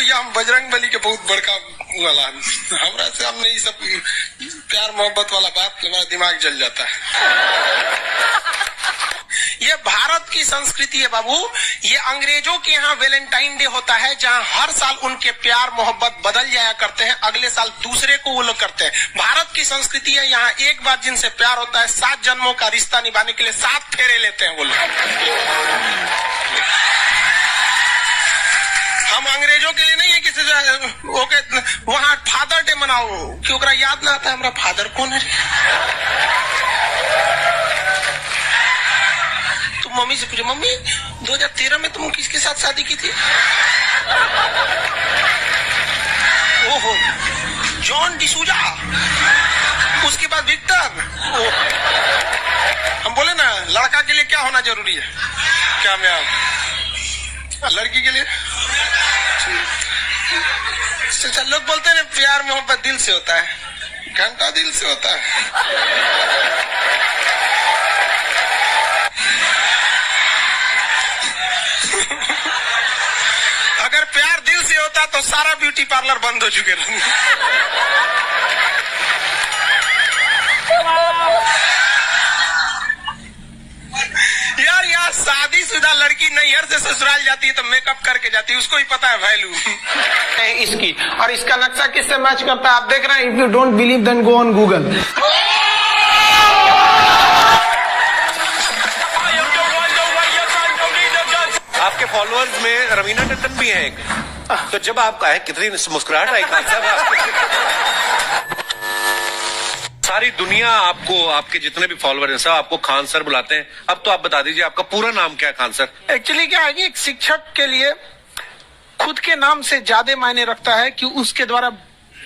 भैया हम बजरंग बली के बहुत बड़का वाला हमरा से हमने ये सब प्यार मोहब्बत वाला बात हमारा दिमाग जल जाता है। ये भारत की संस्कृति है बाबू। ये अंग्रेजों के यहाँ वैलेंटाइन डे होता है, जहाँ हर साल उनके प्यार मोहब्बत बदल जाया करते हैं, अगले साल दूसरे को वो लोग करते हैं। भारत की संस्कृति है, यहाँ एक बार जिनसे प्यार होता है 7 जन्मों का रिश्ता निभाने के लिए 7 फेरे लेते हैं वो लोग। हम अंग्रेजों के लिए नहीं है किसी ओके वहाँ फादर डे मनाओ कि ओकरा याद ना आता है हमारा फादर कौन है। तुम मम्मी से पूछो, मम्मी 2013 में तुम किसके साथ शादी की थी? ओहो जॉन डिसूजा, उसके बाद विक्टर। हम बोले ना लड़का के लिए क्या होना जरूरी है, क्या मैं लड़की के लिए अच्छा लोग बोलते हैं प्यार मोहब्बत दिल से होता है, घंटा दिल से होता है। अगर प्यार दिल से होता तो सारा ब्यूटी पार्लर बंद हो चुके रहते। यार यार शादीशुदा लड़की नैहर से ससुराल जाती है तो मेकअप करके जाती है, उसको ही पता है वैल्यू इसकी। और इसका नक्शा किससे मैच करता है आप देख रहे हैं। If you don't believe then go on Google. आपके फॉलोअर्स में रवीना टंडन भी है एक, तो जब आप कहे कितनी मुस्कुराहट आई खान साहब। सारी दुनिया आपको, आपके जितने भी फॉलोअर हैं सब आपको खान सर बुलाते हैं। अब तो आप बता दीजिए आपका पूरा नाम क्या है खान सर? एक्चुअली क्या है कि एक शिक्षक के लिए खुद के नाम से ज्यादा मायने रखता है कि उसके द्वारा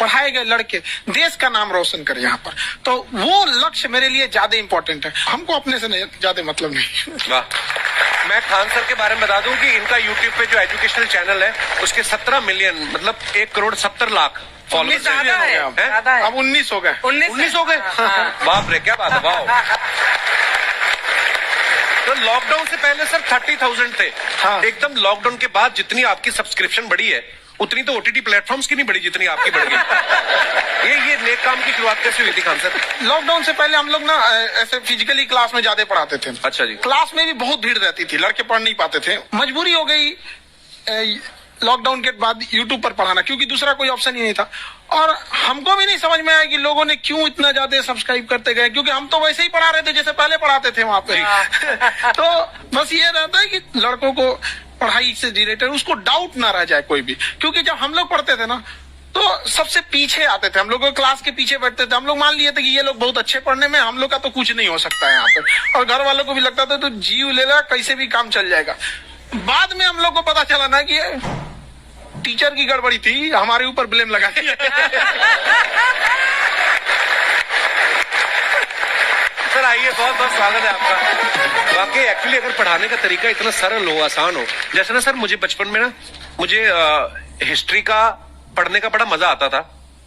पढ़ाए गए लड़के देश का नाम रोशन करे यहाँ पर, तो वो लक्ष्य मेरे लिए ज्यादा इंपॉर्टेंट है। हमको अपने से नहीं ज्यादा मतलब नहीं। वाह। मैं खान सर के बारे में बता दूं कि इनका यूट्यूब पे जो एजुकेशनल चैनल है उसके 17 मिलियन मतलब 1,70,00,000 फॉलोअर्स है। अब 19 हो गए। 19 हो गए। बाप रे क्या बात है। वाह। तो लॉकडाउन से पहले सर 30,000 थे। हाँ। एकदम लॉकडाउन के बाद जितनी आपकी सब्सक्रिप्शन बढ़ी है उतनी तो ओटीटी प्लेटफॉर्म्स की नहीं बढ़ी जितनी आपकी बढ़ गई। ये नेक काम की शुरुआत कैसे हुई थी खान सर? लॉकडाउन से पहले हम लोग ना ऐसे फिजिकली क्लास में ज्यादा पढ़ाते थे। अच्छा जी। क्लास में भी बहुत भीड़ रहती थी, लड़के पढ़ नहीं पाते थे। मजबूरी हो गई लॉकडाउन के बाद यूट्यूब पर पढ़ाना, क्योंकि दूसरा कोई ऑप्शन ही नहीं था। और हमको भी नहीं समझ में आया कि लोगों ने क्यों इतना ज्यादा सब्सक्राइब करते गए, क्योंकि हम तो वैसे ही पढ़ा रहे थे जैसे पहले पढ़ाते थे वहां पे। तो बस ये रहता है कि लड़कों को पढ़ाई से रिलेटेड उसको डाउट ना रह जाए कोई भी, क्योंकि जब हम लोग पढ़ते थे ना तो सबसे पीछे आते थे, हम लोग क्लास के पीछे बैठते थे। हम लोग मान लिए थे कि ये लोग बहुत अच्छे पढ़ने में, हम लोग का तो कुछ नहीं हो सकता है यहाँ पे। और घर वालों को भी लगता था तो जीव ले ला, कैसे भी काम चल जाएगा। बाद में हम लोग को पता चला ना कि टीचर की गड़बड़ी थी, हमारे ऊपर ब्लेम लगा दिया। सर आइए, बहुत बहुत स्वागत है आपका। वाकई एक्चुअली अगर पढ़ाने का तरीका इतना सरल हो, आसान हो, जैसे ना सर मुझे बचपन में ना मुझे हिस्ट्री का पढ़ने का बड़ा मजा आता था।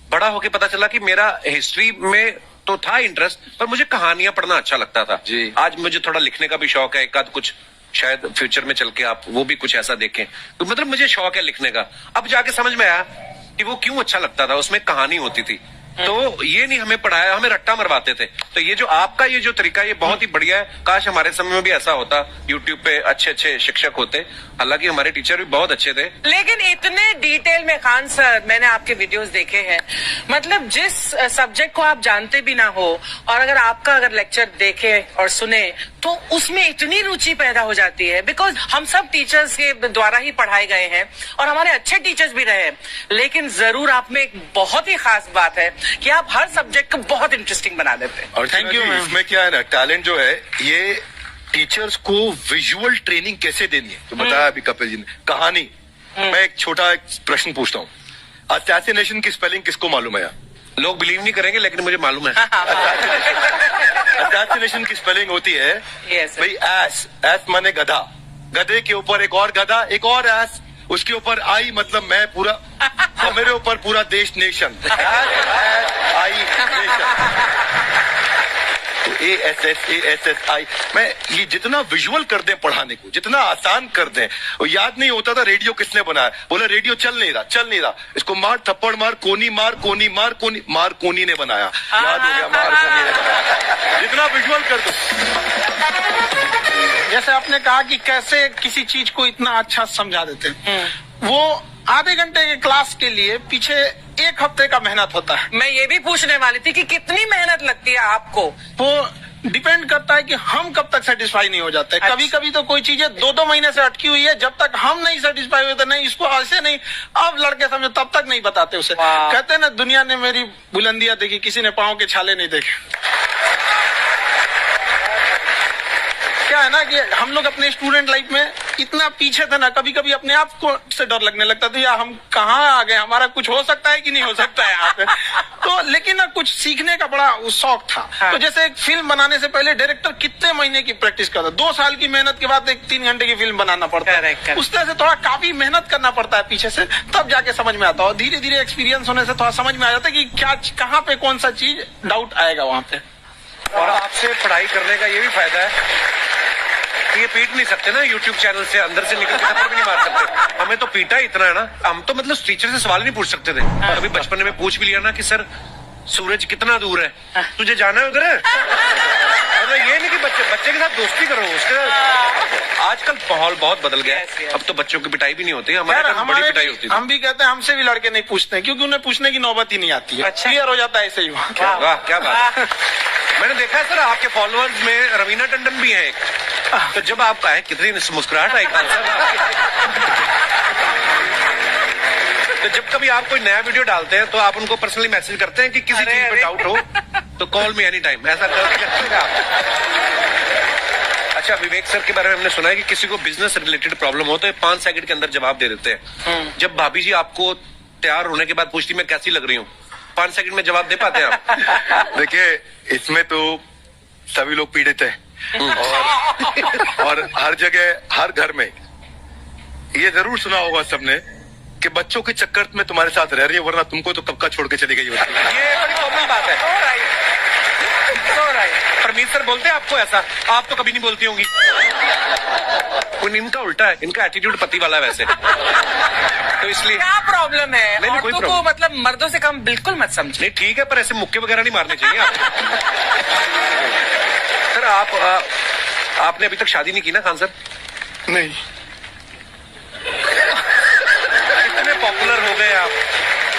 बड़ा होके पता चला कि मेरा हिस्ट्री में तो था इंटरेस्ट, पर मुझे कहानियां पढ़ना अच्छा लगता था जी। आज मुझे थोड़ा लिखने का भी शौक है, एक आध कुछ शायद फ्यूचर में चल के आप वो भी कुछ ऐसा देखें, तो मतलब मुझे शौक है लिखने का। अब जाके समझ में आया कि वो क्यों अच्छा लगता था, उसमें कहानी होती थी। तो ये नहीं हमें पढ़ाया, हमें रट्टा मरवाते थे। तो ये जो आपका ये जो तरीका ये बहुत ही बढ़िया है। काश हमारे समय में भी ऐसा होता, यूट्यूब पे अच्छे अच्छे शिक्षक होते। हालांकि हमारे टीचर भी बहुत अच्छे थे, लेकिन इतने डिटेल में खान सर मैंने आपके वीडियोस देखे हैं, मतलब जिस सब्जेक्ट को आप जानते भी ना हो और अगर लेक्चर देखे और सुने तो उसमें इतनी रुचि पैदा हो जाती है। बिकॉज हम सब टीचर्स के द्वारा ही पढ़ाए गए हैं और हमारे अच्छे टीचर्स भी रहे, लेकिन जरूर आप में एक बहुत ही खास बात है कि आप हर सब्जेक्ट को बहुत इंटरेस्टिंग बना देते हैं। और थैंक यू। इसमें क्या है ना, टैलेंट जो है ये टीचर्स को विजुअल ट्रेनिंग कैसे देनी है, तो बताया अभी कपिल जी ने। कहानी, मैं एक छोटा प्रश्न पूछता हूँ, असैसिनेशन की स्पेलिंग किसको मालूम है? लोग बिलीव नहीं करेंगे लेकिन मुझे मालूम है। असैसिनेशन की स्पेलिंग होती है भाई एस माने गधा, गधे के ऊपर एक और गधा, एक और एस, उसके ऊपर आई मतलब मैं पूरा, तो मेरे ऊपर पूरा देश नेशन, आई नेशन। ASSASSI, मैं ये जितना विजुअल कर दें पढ़ाने को, जितना आसान कर दें, वो याद नहीं होता था रेडियो किसने बनाया, बोला रेडियो चल नहीं रहा, इसको मार थप्पड़ मार कोनी ने बनाया, याद हो गया, मार कोनी ने बनाया, जितना विजुअल कर दो। जैसे आपने कहा कि कैसे किसी चीज को इतना अच्छा समझा देते हैं, वो आधे घंटे के क्लास के लिए पीछे 1 हफ्ते का मेहनत होता है। मैं ये भी पूछने वाली थी कि कितनी मेहनत लगती है आपको। वो डिपेंड करता है कि हम कब तक सेटिस्फाई नहीं हो जाते। अच्छा। कभी कभी तो कोई चीजें 2-2 महीने से अटकी हुई है, जब तक हम नहीं सेटिस्फाई होते, नहीं इसको ऐसे नहीं, अब लड़के समझो, तब तक नहीं बताते उसे। वाह। कहते हैं ना, दुनिया ने मेरी बुलंदियां देखी, किसी ने पाँव के छाले नहीं देखे। क्या है ना कि हम लोग अपने स्टूडेंट लाइफ में इतना पीछे थे ना, कभी कभी अपने आप को से डर लगने लगता था, यार हम कहाँ आ गए, हमारा कुछ हो सकता है कि नहीं हो सकता है यहाँ पे। तो लेकिन ना कुछ सीखने का बड़ा शौक था। हाँ। तो जैसे एक फिल्म बनाने से पहले डायरेक्टर कितने महीने की प्रैक्टिस करता है, 2 साल की मेहनत के बाद एक 3 घंटे की फिल्म बनाना पड़ता है। Correct. उस तरह से थोड़ा काफी मेहनत करना पड़ता है पीछे से, तब जाके समझ में आता है। और धीरे धीरे एक्सपीरियंस होने से थोड़ा समझ में आ जाता है कि क्या, कहाँ पे कौन सा चीज डाउट आएगा वहां पे। और आपसे पढ़ाई करने का ये भी फायदा है कि ये पीट नहीं सकते ना यूट्यूब चैनल से, अंदर से निकल के थप्पड़ भी नहीं मार सकते। हमें तो पीटा इतना है ना, हम तो मतलब टीचर से सवाल नहीं पूछ सकते थे। अभी बचपन में पूछ भी लिया ना कि सर सूरज कितना दूर है, तुझे जाना है उधर? मतलब ये नहीं कि बच्चे के साथ दोस्ती करो, उसके साथ आजकल माहौल बहुत बदल गया है। अब तो बच्चों की पिटाई भी नहीं होती, हमारे टाइम बड़ी पिटाई होती थी। हम भी कहते हैं, हमसे भी लड़के नहीं पूछते क्योंकि उन्हें पूछने की नौबत ही नहीं आती है। अच्छा। क्लियर हो जाता है ऐसे ही। वाह क्या बात है। मैंने देखा है सर आपके फॉलोअर्स में रवीना टंडन भी है एक, तो जब आप आए कितनी मुस्कुराहट आई खान साहब। तो जब कभी आप कोई नया वीडियो डालते हैं तो आप उनको पर्सनली मैसेज करते हैं कि किसी चीज पर डाउट हो तो कॉल मी एनी टाइम, ऐसा करते हैं आप? अच्छा, विवेक सर के बारे में हमने सुना है कि किसी को बिजनेस रिलेटेड प्रॉब्लम हो तो 5 सेकंड के अंदर जवाब दे देते हैं। जब भाभी जी आपको तैयार होने के बाद पूछती मैं कैसी लग रही हूँ, 5 सेकंड में जवाब दे पाते हैं आप? देखिए, इसमें तो सभी लोग पीड़ित हैं और हर जगह, हर घर में ये जरूर सुना होगा सबने कि बच्चों के चक्कर में तुम्हारे साथ रह रही है, वरना तुमको तो कब का छोड़ के चली गई होती। ये बड़ी कॉमन बात है। परमीत सर बोलते हैं आपको ऐसा? आप तो कभी नहीं बोलती होंगी। इनका उल्टा है, इनका एटीट्यूड पति वाला है वैसे, तो इसलिए। क्या प्रॉब्लम है? नहीं, कोई औरतों को मतलब मर्दों से कम बिल्कुल मत समझे। नहीं ठीक है, पर ऐसे मुक्के वगैरह नहीं मारने चाहिए आप। सर आपने अभी तक शादी नहीं की ना खान सर? नहीं, इतने पॉपुलर हो गए आप,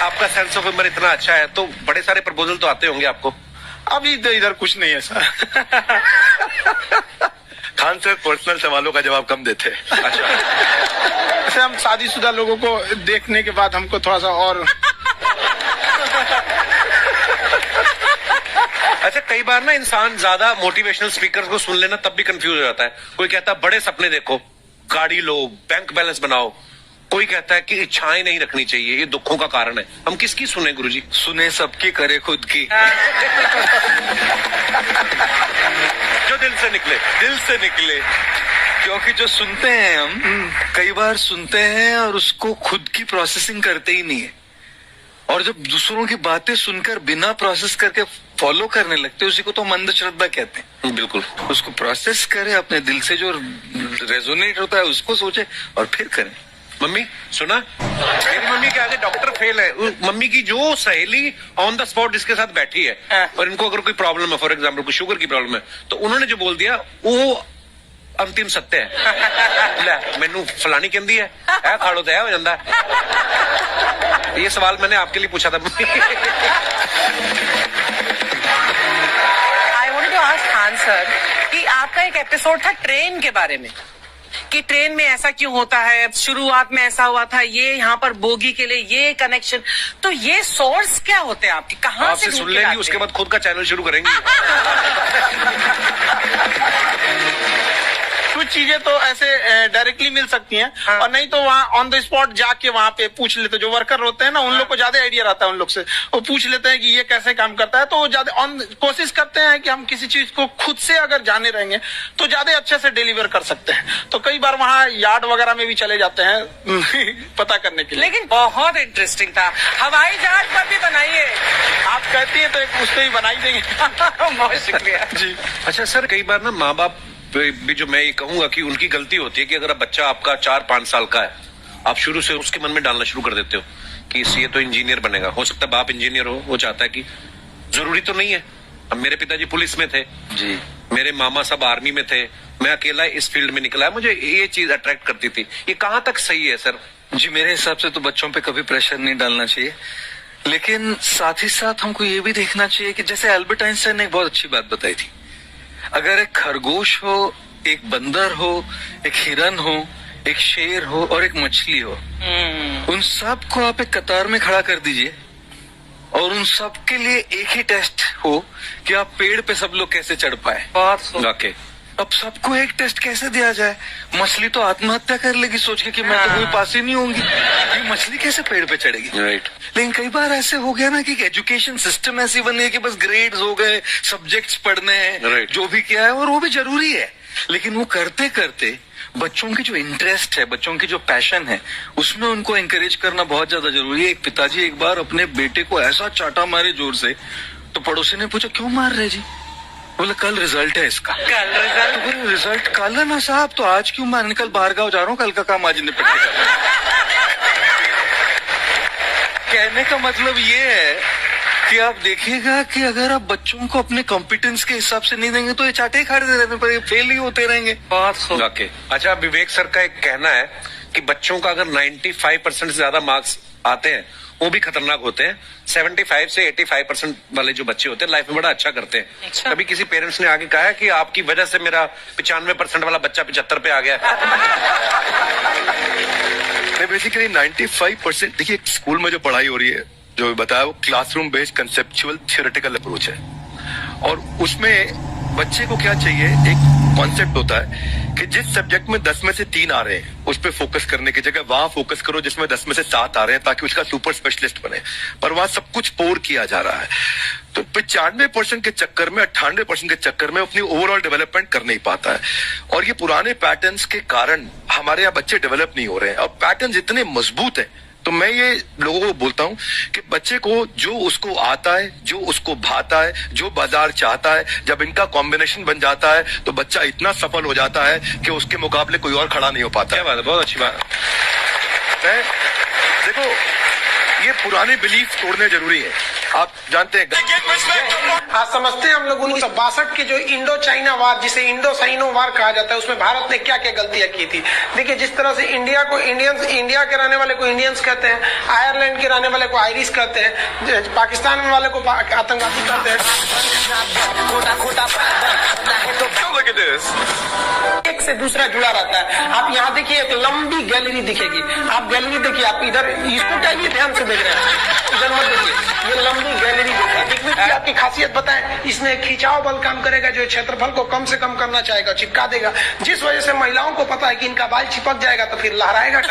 आपका सेंस ऑफ ह्यूमर इतना अच्छा है, तो बड़े सारे प्रपोजल तो आते होंगे आपको। अभी तो इधर कुछ नहीं है सर। खान सर पर्सनल सवालों का जवाब कम देते हैं। अच्छा, ऐसे हम शादीशुदा लोगों को देखने के बाद हमको थोड़ा सा और अच्छा कई बार ना इंसान ज्यादा मोटिवेशनल स्पीकर्स को सुन लेना तब भी कंफ्यूज हो जाता है। कोई कहता है बड़े सपने देखो, गाड़ी लो, बैंक बैलेंस बनाओ, कोई कहता है कि इच्छाएं नहीं रखनी चाहिए, ये दुखों का कारण है। हम किसकी सुने गुरुजी? सुने सबकी, करे खुद की। जो दिल से निकले। दिल से निकले, क्योंकि जो सुनते हैं हम कई बार सुनते हैं और उसको खुद की प्रोसेसिंग करते ही नहीं है, और जब दूसरों की बातें सुनकर बिना प्रोसेस करके फॉलो करने लगते हैं, उसी को तो मंदश्रद्धा कहते हैं। बिल्कुल, उसको प्रोसेस करें, अपने दिल से जो रेजोनेट होता है उसको सोचे और फिर करें। मम्मी सुना, मेरी मम्मी के आगे डॉक्टर फेल है। मम्मी की जो सहेली ऑन द स्पॉट जिसके साथ बैठी है और इनको अगर कोई प्रॉब्लम है, फॉर एग्जाम्पल कोई शुगर की प्रॉब्लम है, तो उन्होंने जो बोल दिया वो अंतिम सत्य है। ले मैनू फलानी कहती है खाड़ो तो हो जाता है। ये सवाल मैंने आपके लिए पूछा था। I wanted to ask Khan sir कि आपका एक एपिसोड था ट्रेन के बारे में, कि ट्रेन में ऐसा क्यों होता है, शुरुआत में ऐसा हुआ था, ये यहाँ पर बोगी के लिए ये कनेक्शन, तो ये सोर्स क्या होते हैं आपके, कहाँ से आपसे सुन लेंगी, उसके बाद खुद का चैनल शुरू करेंगी। कुछ चीजें तो ऐसे डायरेक्टली मिल सकती हैं, और नहीं तो वहाँ ऑन द स्पॉट जाके वहाँ पे पूछ लेते, जो वर्कर होते हैं ना उन लोग को ज्यादा आइडिया रहता है, उन लोग से वो पूछ लेते हैं कि ये कैसे काम करता है, तो वो ज्यादा कोशिश करते हैं कि हम किसी चीज को खुद से अगर जाने रहेंगे तो ज्यादा अच्छे से डिलीवर कर सकते हैं। तो कई बार वहाँ यार्ड वगैरह में भी चले जाते हैं पता करने के लिए। लेकिन बहुत इंटरेस्टिंग था। हवाई जहाज पर भी बनाइए, आप कहती हैं तो एक उस पर ही बना ही देंगे। बहुत शुक्रिया जी। अच्छा सर, कई बार ना माँ बाप भी, जो मैं ये कहूंगा कि उनकी गलती होती है कि अगर बच्चा आपका 4-5 साल का है, आप शुरू से उसके मन में डालना शुरू कर देते हो कि ये तो इंजीनियर बनेगा। हो सकता है बाप इंजीनियर हो, वो चाहता है कि जरूरी तो नहीं है। अब मेरे पिताजी पुलिस में थे जी, मेरे मामा सब आर्मी में थे, मैं अकेला इस फील्ड में निकला है, मुझे ये चीज अट्रैक्ट करती थी। ये कहाँ तक सही है सर? जी मेरे हिसाब से तो बच्चों पे कभी प्रेशर नहीं डालना चाहिए, लेकिन साथ ही साथ हमको ये भी देखना चाहिए कि जैसे एल्बर्ट आइंस्टाइन ने एक बहुत अच्छी बात बताई थी, अगर एक खरगोश हो, एक बंदर हो, एक हिरन हो, एक शेर हो और एक मछली हो, उन सब को आप एक कतार में खड़ा कर दीजिए और उन सब के लिए एक ही टेस्ट हो कि आप पेड़ पे सब लोग कैसे चढ़ पाए। बहुत ओके, अब सबको एक टेस्ट कैसे दिया जाए? मछली तो आत्महत्या कर लेगी सोच के कि मैं तो कोई पास ही नहीं होंगी, ये मछली कैसे पेड़ पे चढ़ेगी? राइट। लेकिन कई बार ऐसे हो गया ना कि एजुकेशन सिस्टम ऐसी बन गई कि बस ग्रेड्स हो गए, सब्जेक्ट्स पढ़ने हैं, Right. जो भी किया है और वो भी जरूरी है, लेकिन वो करते करते बच्चों की जो इंटरेस्ट है, बच्चों की जो पैशन है, उसमें उनको एंकरेज करना बहुत ज्यादा जरूरी है। एक पिताजी एक बार अपने बेटे को ऐसा चाटा मारे जोर से, तो पड़ोसी ने पूछा क्यों मार रहे जी? बोले कल रिजल्ट है इसका। कल रिजल्ट? तो बोले रिजल्ट कल है ना साहब, तो आज क्यों मारने? कल बाहर गाँव जा रहा हूँ, कल का काम आज निपट के कर। कहने का मतलब ये है कि आप देखिएगा कि अगर आप बच्चों को अपने कॉम्पिटेंस के हिसाब से नहीं देंगे तो ये चाटे खा रहने पर ये फेल ही होते रहेंगे। बहुत ओके। अच्छा, विवेक सर का एक कहना है कि बच्चों का अगर 95% से ज्यादा मार्क्स आते हैं वो भी खतरनाक होते हैं। 75 से 85% वाले जो बच्चे होते हैं लाइफ में बड़ा अच्छा करते हैं। अच्छा। कभी किसी पेरेंट्स ने आगे कहा है कि आपकी वजह से मेरा 95% वाला बच्चा 75 पे आ गया? बेसिकली 95% देखिए स्कूल में जो पढ़ाई हो रही है, जो बताया, वो classroom based conceptual theoretical approach है, और उसमें बच्चे को क्या चाहिए, एक कॉन्सेप्ट होता है कि जिस सब्जेक्ट में 10 में से 3 आ रहे हैं उस पर फोकस करने की जगह वहां फोकस करो जिसमें 10 में से 7 आ रहे हैं, ताकि उसका सुपर स्पेशलिस्ट बने। पर वहां सब कुछ पोर किया जा रहा है, तो 95% के चक्कर में, 98% के चक्कर में अपनी ओवरऑल डेवलपमेंट कर नहीं पाता है। और ये पुराने पैटर्न्स के कारण हमारे यहाँ बच्चे डेवलप नहीं हो रहे हैं। अब पैटर्न्स इतने मजबूत हैं, तो मैं ये लोगों को बोलता हूं कि बच्चे को जो उसको आता है, जो उसको भाता है, जो बाजार चाहता है, जब इनका कॉम्बिनेशन बन जाता है तो बच्चा इतना सफल हो जाता है कि उसके मुकाबले कोई और खड़ा नहीं हो पाता। क्या बात है, बहुत अच्छी बात है। देखो, ये पुराने बिलीफ तोड़ने जरूरी है। आप जानते हैं, आज समझते हैं हम लोग 1962 के जो इंडो चाइना वार, जिसे इंडो साइनो वार कहा जाता है, उसमें भारत ने क्या क्या गलतियां की थी। देखिए, जिस तरह से इंडिया को इंडियंस, इंडिया के रहने वाले को इंडियंस कहते हैं, आयरलैंड के रहने वाले को आयरिश कहते हैं, पाकिस्तान वाले को आतंकवादी कहते हैं। एक से दूसरा जुड़ा रहता है। आप यहाँ देखिए, एक लंबी गैलरी दिखेगी, आप गैलरी देखिए, आप इधर इसको क्या ये ध्यान से देख रहे हैं, इधर मत देखिए, ये लंबी गैलरी देखिए। आपकी खासियत बताएं, इसमें खिंचाव बल काम करेगा, जो क्षेत्रफल को कम से कम करना चाहेगा, चिपका देगा, जिस वजह से महिलाओं को पता है कि इनका बाल चिपक जाएगा तो फिर लहराएगा।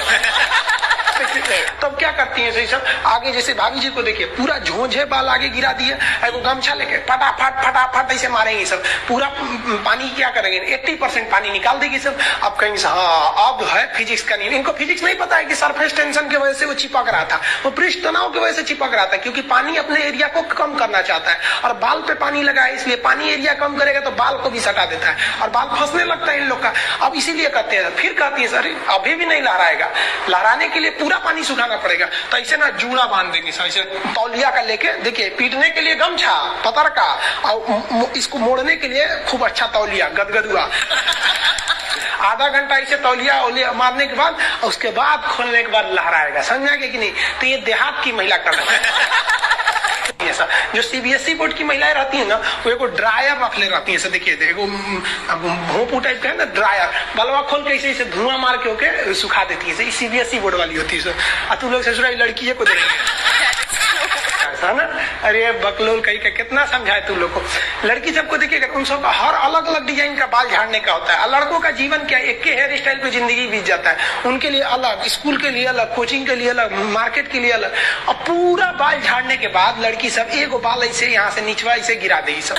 तब क्या करती है सही सब, आगे जैसे भाभी जी को देखिए, पूरा झोंझे बाल आगे गिरा दिए, वो गमछा लेके फटाफट फटाफट ऐसे मारेंगे सब, पूरा पानी क्या करेंगे, 80% पानी निकाल देगी सब। अब कहेंगे हाँ अब है फिजिक्स का नहीं, इनको फिजिक्स नहीं पता है कि सरफेस टेंशन की वजह से वो चिपक रहा था, वो पृष्ठ तनाव की वजह से चिपक रहा था, क्योंकि पानी अपने एरिया को कम करना चाहता है और बाल पे पानी लगा है, इसलिए पानी एरिया कम करेगा तो बाल को भी सटा देता है और बाल फंसने लगता है इन लोग का। अब इसीलिए करते हैं, फिर कहती है सर अभी भी नहीं लहराएगा, लहराने के लिए पूरा पानी सुखाना पड़ेगा, तो ऐसे ना जूड़ा बांध देंगे सर, ऐसे तौलिया का लेके, देखिए पीटने के लिए गमछा पतर का, और इसको मोड़ने के लिए खूब अच्छा तौलिया गदगदुआ। आधा घंटा ऐसे तौलिया मारने के बाद, उसके बाद खोलने के बाद लहराएगा, समझा कि नहीं। तो ये देहात की महिला कर रही है। जो सीबीएसई बोर्ड की महिलाएं रहती है ना, वो एक ड्रायर रख ले रहती है, ऐसे देखिए देखो भोंपू टाइप का है ना ड्रायर, बलवा खोल के ऐसे धुआं मार के होके सुखा देती है, सीबीएसई बोर्ड वाली होती है। तुम लोग ससुराल लड़की को देखेंगे है ना। अरे बकलोल कहीं का कितना समझाए तू लोग को। लड़की सबको देखिएगा, उन सबका हर अलग अलग डिजाइन का बाल झाड़ने का होता है। और लड़कों का जीवन क्या, एक के हेयर स्टाइल पे जिंदगी बीत जाता है। उनके लिए अलग, स्कूल के लिए अलग, कोचिंग के लिए अलग, मार्केट के लिए अलग। और पूरा बाल झाड़ने के बाद लड़की सब एगो बाल ऐसे यहाँ से निचवा ऐसे गिरा दे सब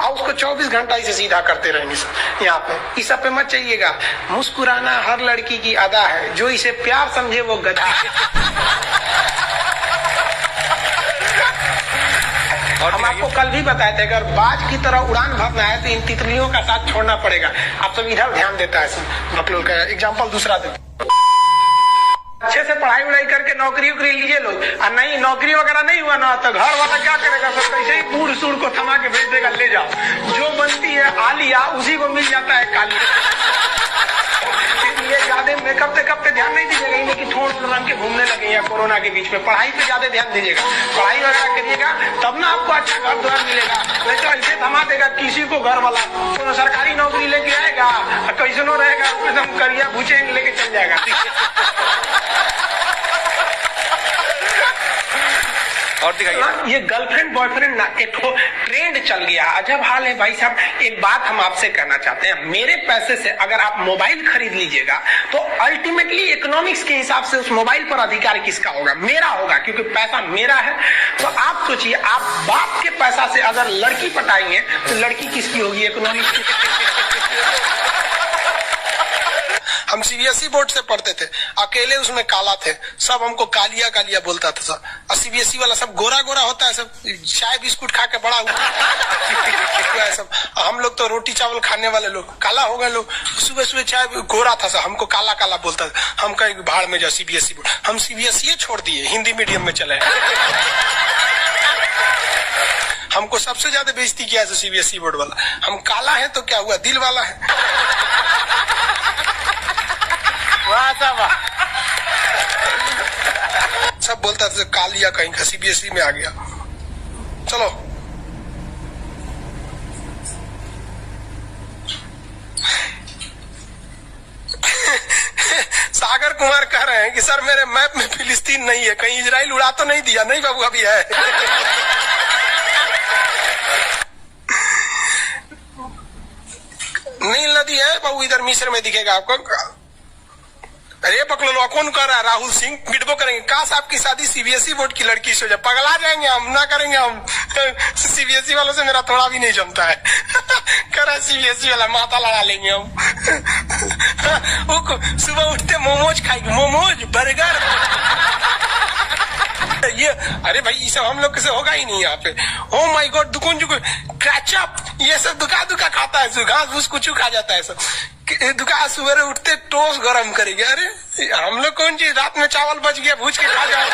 और उसको 24 घंटा इसे सीधा करते रहेंगे सब यहाँ पे। इस सब पे मत चाहिएगा। मुस्कुराना हर लड़की की अदा है, जो इसे प्यार समझे वो गधा है। हम आपको कल भी बताए थे, अगर बाज की तरह उड़ान भरना है तो इन तितलियों का साथ छोड़ना पड़ेगा। आप सब इधर ध्यान देता है सब। बकलोल का एग्जाम्पल दूसरा दे। अच्छे से पढ़ाई उड़ाई करके नौकरी उकरी लीजिए लोग, और नहीं नौकरी वगैरह नहीं हुआ ना तो घर वाला क्या करेगा, सब कैसे ही बूढ़ सूढ़ को थमा के भेज देगा, ले जाओ। जो बनती है आलिया उसी को मिल जाता है काली। इसलिए ज्यादा मेकअप टेकअप पे ध्यान नहीं दीजिएगा, इन्हें कि ठोड़ रंग के घूमने लगे या कोरोना के बीच में। पढ़ाई पे ज्यादा ध्यान दीजिएगा, पढ़ाई वगैरह करिएगा, तब ना आपको अच्छा घर द्वार मिलेगा। नहीं तो ऐसे थमा देगा किसी को घर वाला। तो सरकारी नौकरी लेके आएगा और कैसनो रहेगा, एकदम करिया भूचेंगे लेके चल जाएगा। और दिखाइए। ये गर्लफ्रेंड बॉयफ्रेंड ना एक ट्रेंड चल गया, अजब हाल है भाई साहब। एक बात हम आपसे कहना चाहते हैं, मेरे पैसे से अगर आप मोबाइल खरीद लीजिएगा तो अल्टीमेटली इकोनॉमिक्स के हिसाब से उस मोबाइल पर अधिकार किसका होगा? मेरा होगा, क्योंकि पैसा मेरा है। तो आप सोचिए, आप बाप के पैसा से अगर लड़की पटाएंगे तो लड़की किसकी होगी? इकोनॉमिक्स की। हम सीबीएसई बोर्ड से पढ़ते थे, अकेले उसमें काला थे, सब हमको कालिया कालिया बोलता था सब। और सीबीएसई वाला सब गोरा गोरा होता है, सब चाय बिस्कुट खा के बड़ा हुआ है सब। हम लोग तो रोटी चावल खाने वाले लोग काला हो गए लोग। सुबह सुबह चाय गोरा था सब, हमको काला काला बोलता था। हम कहीं भाड़ में जाओ सीबीएसई बोर्ड। हम सीबीएसई छोड़ दिए, हिंदी मीडियम में चले। हमको सबसे ज्यादा बेइज्जती किया है सीबीएसई बोर्ड वाला। हम काला है तो क्या हुआ, दिल वाला है। सब बोलता था कालिया कहीं का, सीबीएसई में आ गया। चलो सागर कुमार कह रहे हैं कि सर मेरे मैप में फिलिस्तीन नहीं है, कहीं इजराइल उड़ा तो नहीं दिया? नहीं बाबू, अभी है। नील नदी है बाबू, इधर मिस्र में दिखेगा आपको। अरे बकलोल कौन कर रहा है? राहुल सिंह बिटबो करेंगे। काश आपकी शादी सीबीएसई बोर्ड की लड़की से हो जाए, पगला जाएंगे हम, ना करेंगे हम। सीबीएसई वालों से मेरा थोड़ा भी नहीं जमता है। कर सीबीएसई वाला माथा लड़ा लेंगे हम। सुबह उठते मोमोज खाएंगे, मोमोज बर्गर। ये अरे भाई ये सब हम लोग से होगा ही नहीं यहाँ पे। ओ माय गॉड, दुकान जो क्रैचअप ये सब दुका दुका खाता है, घास फूस कुछ खा जाता है सब। दुकान सुबह उठते टोस्ट गरम करेंगे। अरे हम लोग कौन चीज, रात में चावल बच गया भूज के खा जाओ,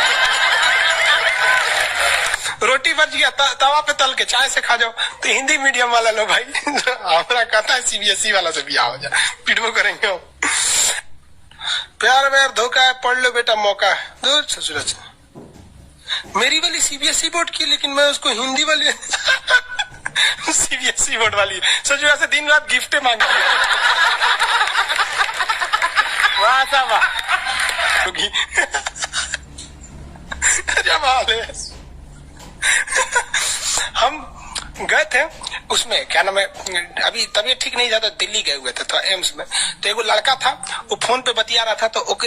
रोटी बच गया तवा पे तल के चाय से खा जाओ। तो हिंदी मीडियम वाला लो भाई, हमारा कहता है सीबीएसई वाला से बिया हो जाए, पिटबो करेंगे हम। प्यार व्यार धोखा है, पढ़ लो बेटा मौका है। दूर ससुर से मेरी वाली सीबीएसई बोर्ड की, लेकिन मैं उसको हिंदी वाली सीबीएसई बोर्ड वाली सच में ऐसे दिन रात गिफ्ट मांगती है। हम गए थे उसमें, क्या नाम है, अभी तबीयत ठीक नहीं था तो दिल्ली गए हुए थे तो एम्स में। तो एगो लड़का था, वो फोन पे बतिया रहा था, तो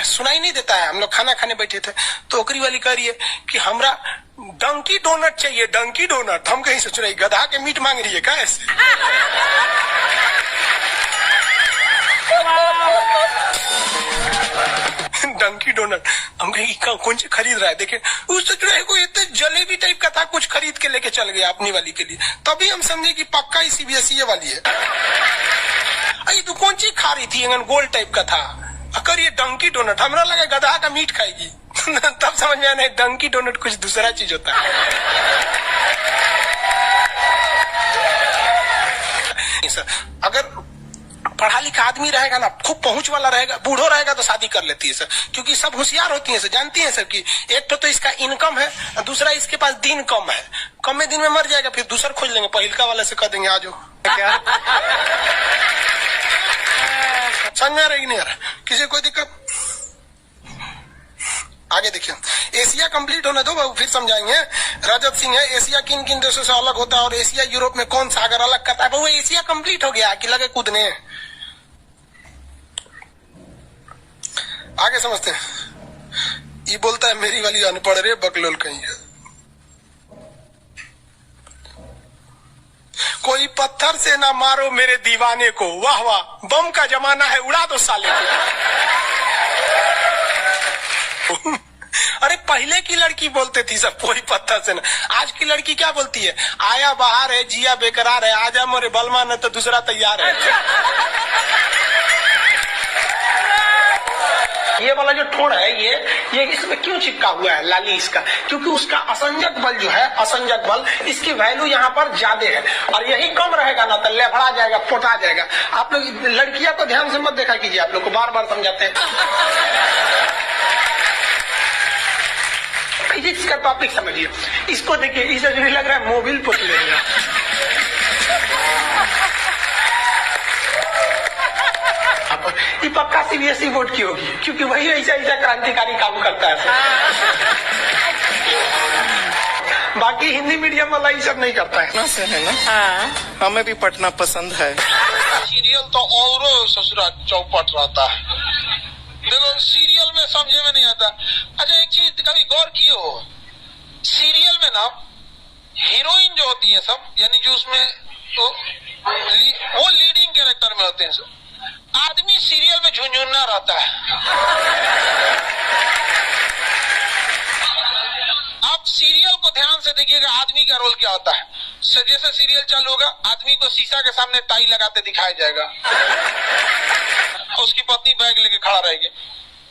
सुनाई नहीं देता है। हम लोग खाना खाने बैठे थे तो ओकरी वाली कह रही है कि हमरा डंकी डोनट चाहिए, डंकी डोनट। हम कहीं सोच रहे गधा के मीट मांग रही है क्या ऐसे? डंकी डोनट। हम कहीं कौन सी खरीद रहा है, देखे उस सोच रहे को इतने जलेबी टाइप का था, कुछ खरीद के लेके चल गया अपनी वाली के लिए। तभी हम समझे कि पक्का ही सीबीएसई वाली है। अरे तू कौन सी खा रही थी, गोल टाइप का था, करिए डंकी डोनट। हमरा लगा गधा का मीट खाएगी। तब समझ में आया डंकी डोनट कुछ दूसरा चीज होता है। अगर पढ़ा लिखा आदमी रहेगा ना, खूब पहुंच वाला रहेगा, बूढ़ो रहेगा तो शादी कर लेती है सर, क्योंकि सब होशियार होती है सर, जानती है सर कि एक तो इसका इनकम है, दूसरा इसके पास दिन कम है, कम में दिन में मर जाएगा, फिर दूसरा खोज लेंगे, पहिलका वाले से कह देंगे आ जाओ। क्या समझ में आ रही नहीं आ रहा? किसी कोई दिक्कत? आगे देखिए, एशिया कंप्लीट होने दो बाबू, फिर समझाएंगे। रजत सिंह है, एशिया किन किन देशों से अलग होता है और एशिया यूरोप में कौन सागर अलग करता है? बाबू एशिया कंप्लीट हो गया कि लगे कूदने? आगे समझते हैं। ये बोलता है मेरी वाली अनपढ़ रे बकलोल कहीं है। कोई पत्थर से ना मारो मेरे दीवाने को, वाह वाह, बम का जमाना है, उड़ा दो साले को। अरे पहले की लड़की बोलते थी सब कोई पत्थर से ना, आज की लड़की क्या बोलती है? आया बाहर है, जिया बेकरार है, आजा मोरे बलमा न तो दूसरा तैयार है। ये वाला जो ठोड़ है ये इसमें क्यों चिपका हुआ है लाली इसका? क्योंकि उसका असंजक बल जो है, असंजक बल, इसकी वैल्यू यहाँ पर ज्यादा है और यही कम रहेगा ना तो लेभड़ा जाएगा, पोटा जाएगा। आप लोग लड़कियां को ध्यान से मत देखा कीजिए, आप लोग को बार बार समझाते हैं। फिजिक्स का टॉपिक समझिए, इसको देखिए, इसे जो लग रहा है मोबिल पुट लेगा। ये पक्का सीबीएसई बोर्ड की होगी, क्योंकि वही ऐसा ऐसा क्रांतिकारी काम करता है। बाकी हिंदी मीडियम वाला ये सब नहीं करता है ना। हाँ। हमें भी पढ़ना पसंद है। सीरियल तो और ससुरा चौपट रहता है। देखो सीरियल में समझे में नहीं आता। अच्छा एक चीज कभी गौर किए हो, सीरियल में ना हीरोइन जो होती है सब, यानी जो उसमें तो वो लीडिंग कैरेक्टर में होते हैं सब। आदमी सीरियल में झुंझुना रहता है। आप सीरियल को ध्यान से देखिएगा, आदमी का रोल क्या होता है। जैसे सीरियल चालू होगा, आदमी को शीशा के सामने टाई लगाते दिखाया जाएगा, उसकी पत्नी बैग लेके खड़ा रहेगी।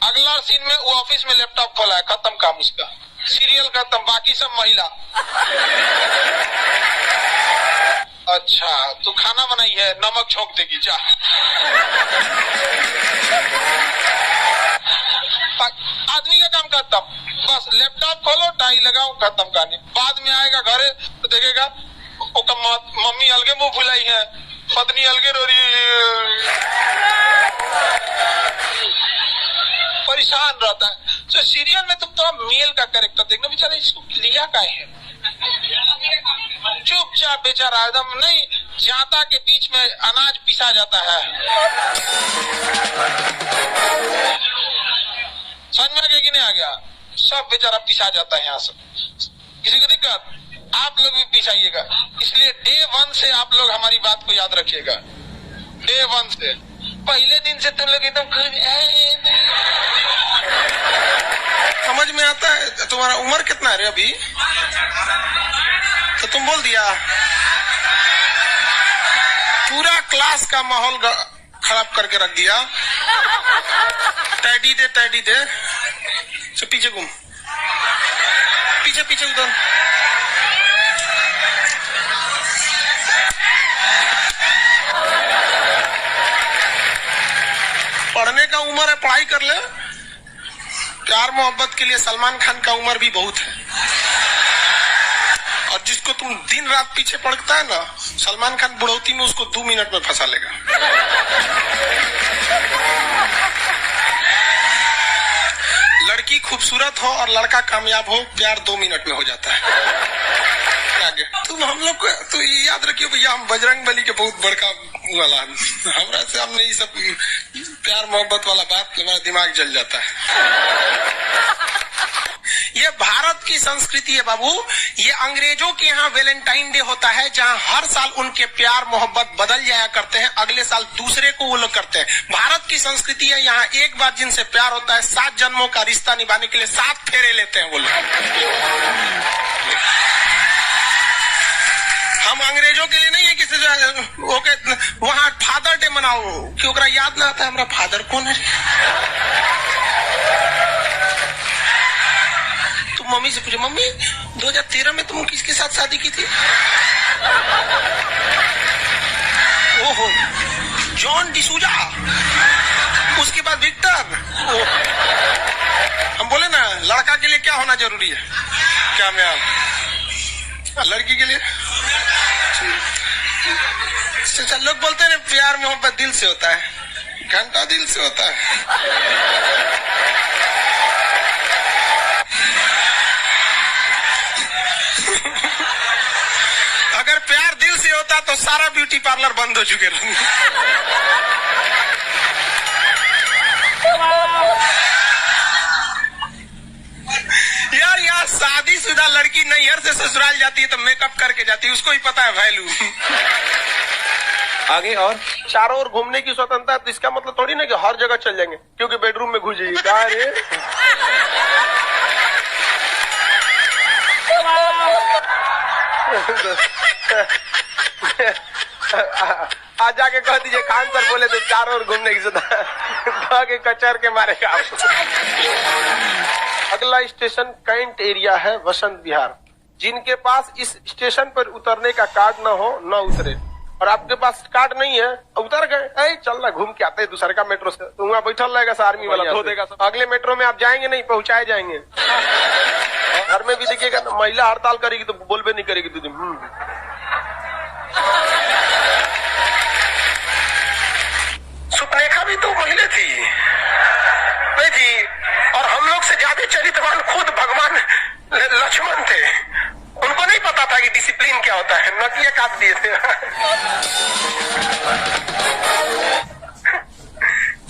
अगला सीन में वो ऑफिस में लैपटॉप खोला है, खत्म काम उसका, सीरियल खत्म, बाकी सब महिला। अच्छा तू खाना बनाई है, नमक छोंक देगी जा। आदमी का काम खत्म, बस लैपटॉप खोलो, टाई लगाओ, खत्म कहानी। बाद में आएगा घरे तो देखेगा मम्मी अलगे मुंह फुलाई है, पत्नी अलगे रो रही, परेशान रहता है। तो सीरियल में तुम थोड़ा मेल का कैरेक्टर देखना, बेचारा इसको लिया का है, चुपचाप बेचारा एकदम नहीं, जाता के बीच में अनाज पिसा जाता है। समझ में आ गया कि नहीं आ गया? सब बेचारा पिसा जाता है यहाँ से। किसी को दिक्कत? आप लोग भी पिसाइएगा। इसलिए डे 1 से आप लोग हमारी बात को याद रखिएगा। डे 1 से, पहले दिन से तुम लोग एकदम समझ में आता है। तुम्हारा उम्र कितना है अभी? तो तुम बोल दिया, पूरा क्लास का माहौल खराब करके रख दिया। टैडी दे, टैडी दे, तो पीछे घूम, पीछे पीछे उधर। पढ़ने का उम्र है, पढ़ाई कर ले। प्यार मोहब्बत के लिए सलमान खान का उम्र भी बहुत है, और जिसको तुम दिन रात पीछे पड़ता है ना, सलमान खान बुढ़ौती में उसको 2 मिनट में फंसा लेगा। लड़की खूबसूरत हो और लड़का कामयाब हो, प्यार 2 मिनट में हो जाता है। आगे तुम हम लोग को तो ये याद रखियो भैया, हम बजरंग बली के बहुत बड़का वाला, हमारा से हमने ये सब प्यार मोहब्बत वाला बात, हमारा दिमाग जल जाता है। ये भारत की संस्कृति है बाबू। ये अंग्रेजों के यहाँ वैलेंटाइन डे होता है, जहाँ हर साल उनके प्यार मोहब्बत बदल जाया करते हैं, अगले साल दूसरे को वो लोग करते हैं। भारत की संस्कृति है, यहाँ एक बार जिनसे प्यार होता है, 7 जन्मों का रिश्ता निभाने के लिए 7 फेरे लेते हैं वो लोग। हम अंग्रेजों के लिए नहीं है किसी ओके वहां फादर डे मनाओ, क्योंकि याद ना आता है हमारा फादर कौन है। तुम मम्मी से पूछो, मम्मी 2013 में तुम किसके साथ शादी की थी? ओहो, जॉन डिसूजा, उसके बाद विक्टर। हम बोले ना, लड़का के लिए क्या होना जरूरी है? क्या मैं लड़की के लिए लोग बोलते हैं प्यार मोहब्बत दिल से होता है, घंटा दिल से होता है। ब्यूटी पार्लर बंद हो चुके हैं। यार यहाँ शादीशुदा लड़की नैहर से ससुराल जाती है तो मेकअप करके जाती है, उसको ही पता है वैल्यू। आगे और चारों ओर घूमने की स्वतंत्रता है, तो इसका मतलब थोड़ी ना कि हर जगह चल जाएंगे क्योंकि बेडरूम में घुस जाइए। क्या रे आज जाके कह दीजिए खान सर बोले थे चारों ओर घूमने की स्वतंत्रता के कचर के मारेगा आपको। अगला स्टेशन कैंट एरिया है, वसंत विहार। जिनके पास इस स्टेशन पर उतरने का कार्ड न हो न उतरे, और आपके पास कार्ड नहीं है उतर गए, चल ना घूम के आते हैं दूसरे का मेट्रो से, तो वहाँ बैठल रहेगा आर्मी वाला धो देगा सब। अगले मेट्रो में आप जाएंगे नहीं, पहुंचाए जाएंगे। घर में भी देखिएगा ना, महिला हड़ताल करेगी तो बोलबे नहीं करेगी तुझे। सुपनेखा भी तो महिला थी, नहीं थी? और हम लोग से ज्यादा चरित्रवान खुद भगवान लक्ष्मण थे। उनको नहीं पता था कि डिसिप्लिन क्या होता है, नदिया काट दिए थे।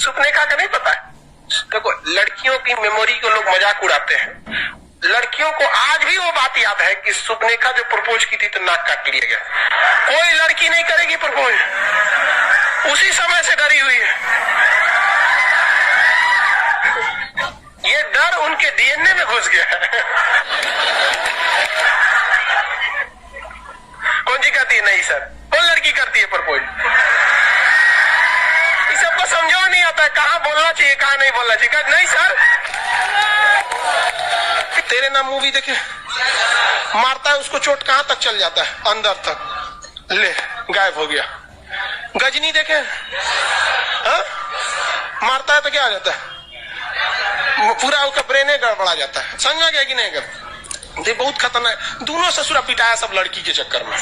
सुपनेखा का नहीं पता। देखो लड़कियों की मेमोरी को लोग मजाक उड़ाते हैं, लड़कियों को आज भी वो बात याद है कि सुपनेखा जो प्रपोज की थी तो नाक काट लिया गया। कोई लड़की नहीं करेगी प्रपोज, उसी समय से डरी हुई है। ये डर उनके डीएनए में घुस गया है। कौन जी कहती है नहीं सर, कौन लड़की करती है प्रपोज? इस सबको समझो नहीं आता है कहाँ बोलना चाहिए कहाँ नहीं बोलना चाहिए। नहीं सर, तेरे नाम मूवी देखे, मारता है उसको चोट कहाँ तक चल जाता है, अंदर तक, ले गायब हो गया। गजनी देखे, हा? मारता है तो क्या हो जाता है, पूरा उसका ब्रेन गड़बड़ा जाता है। समझ में गया कि नहीं? कर बहुत खतरनाक, दोनों ससुरा पिटाया सब लड़की के चक्कर में।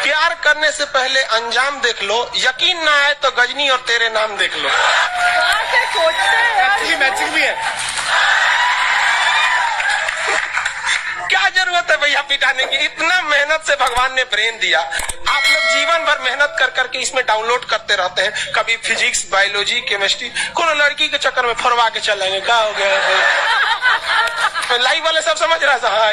प्यार करने से पहले अंजाम देख लो, यकीन ना आए तो गजनी और तेरे नाम देख लो। मैचिंग भी है। क्या जरूरत है भैया पिटाने की? इतना मेहनत से भगवान ने ब्रेन दिया, आप लोग जीवन भर मेहनत कर करके इसमें डाउनलोड करते रहते हैं, कभी फिजिक्स, बायोलॉजी, केमिस्ट्री। कौन लड़की के चक्कर में फरवा के चलेंगे? क्या हो गया? लाइव वाले सब समझ रहा है, हाँ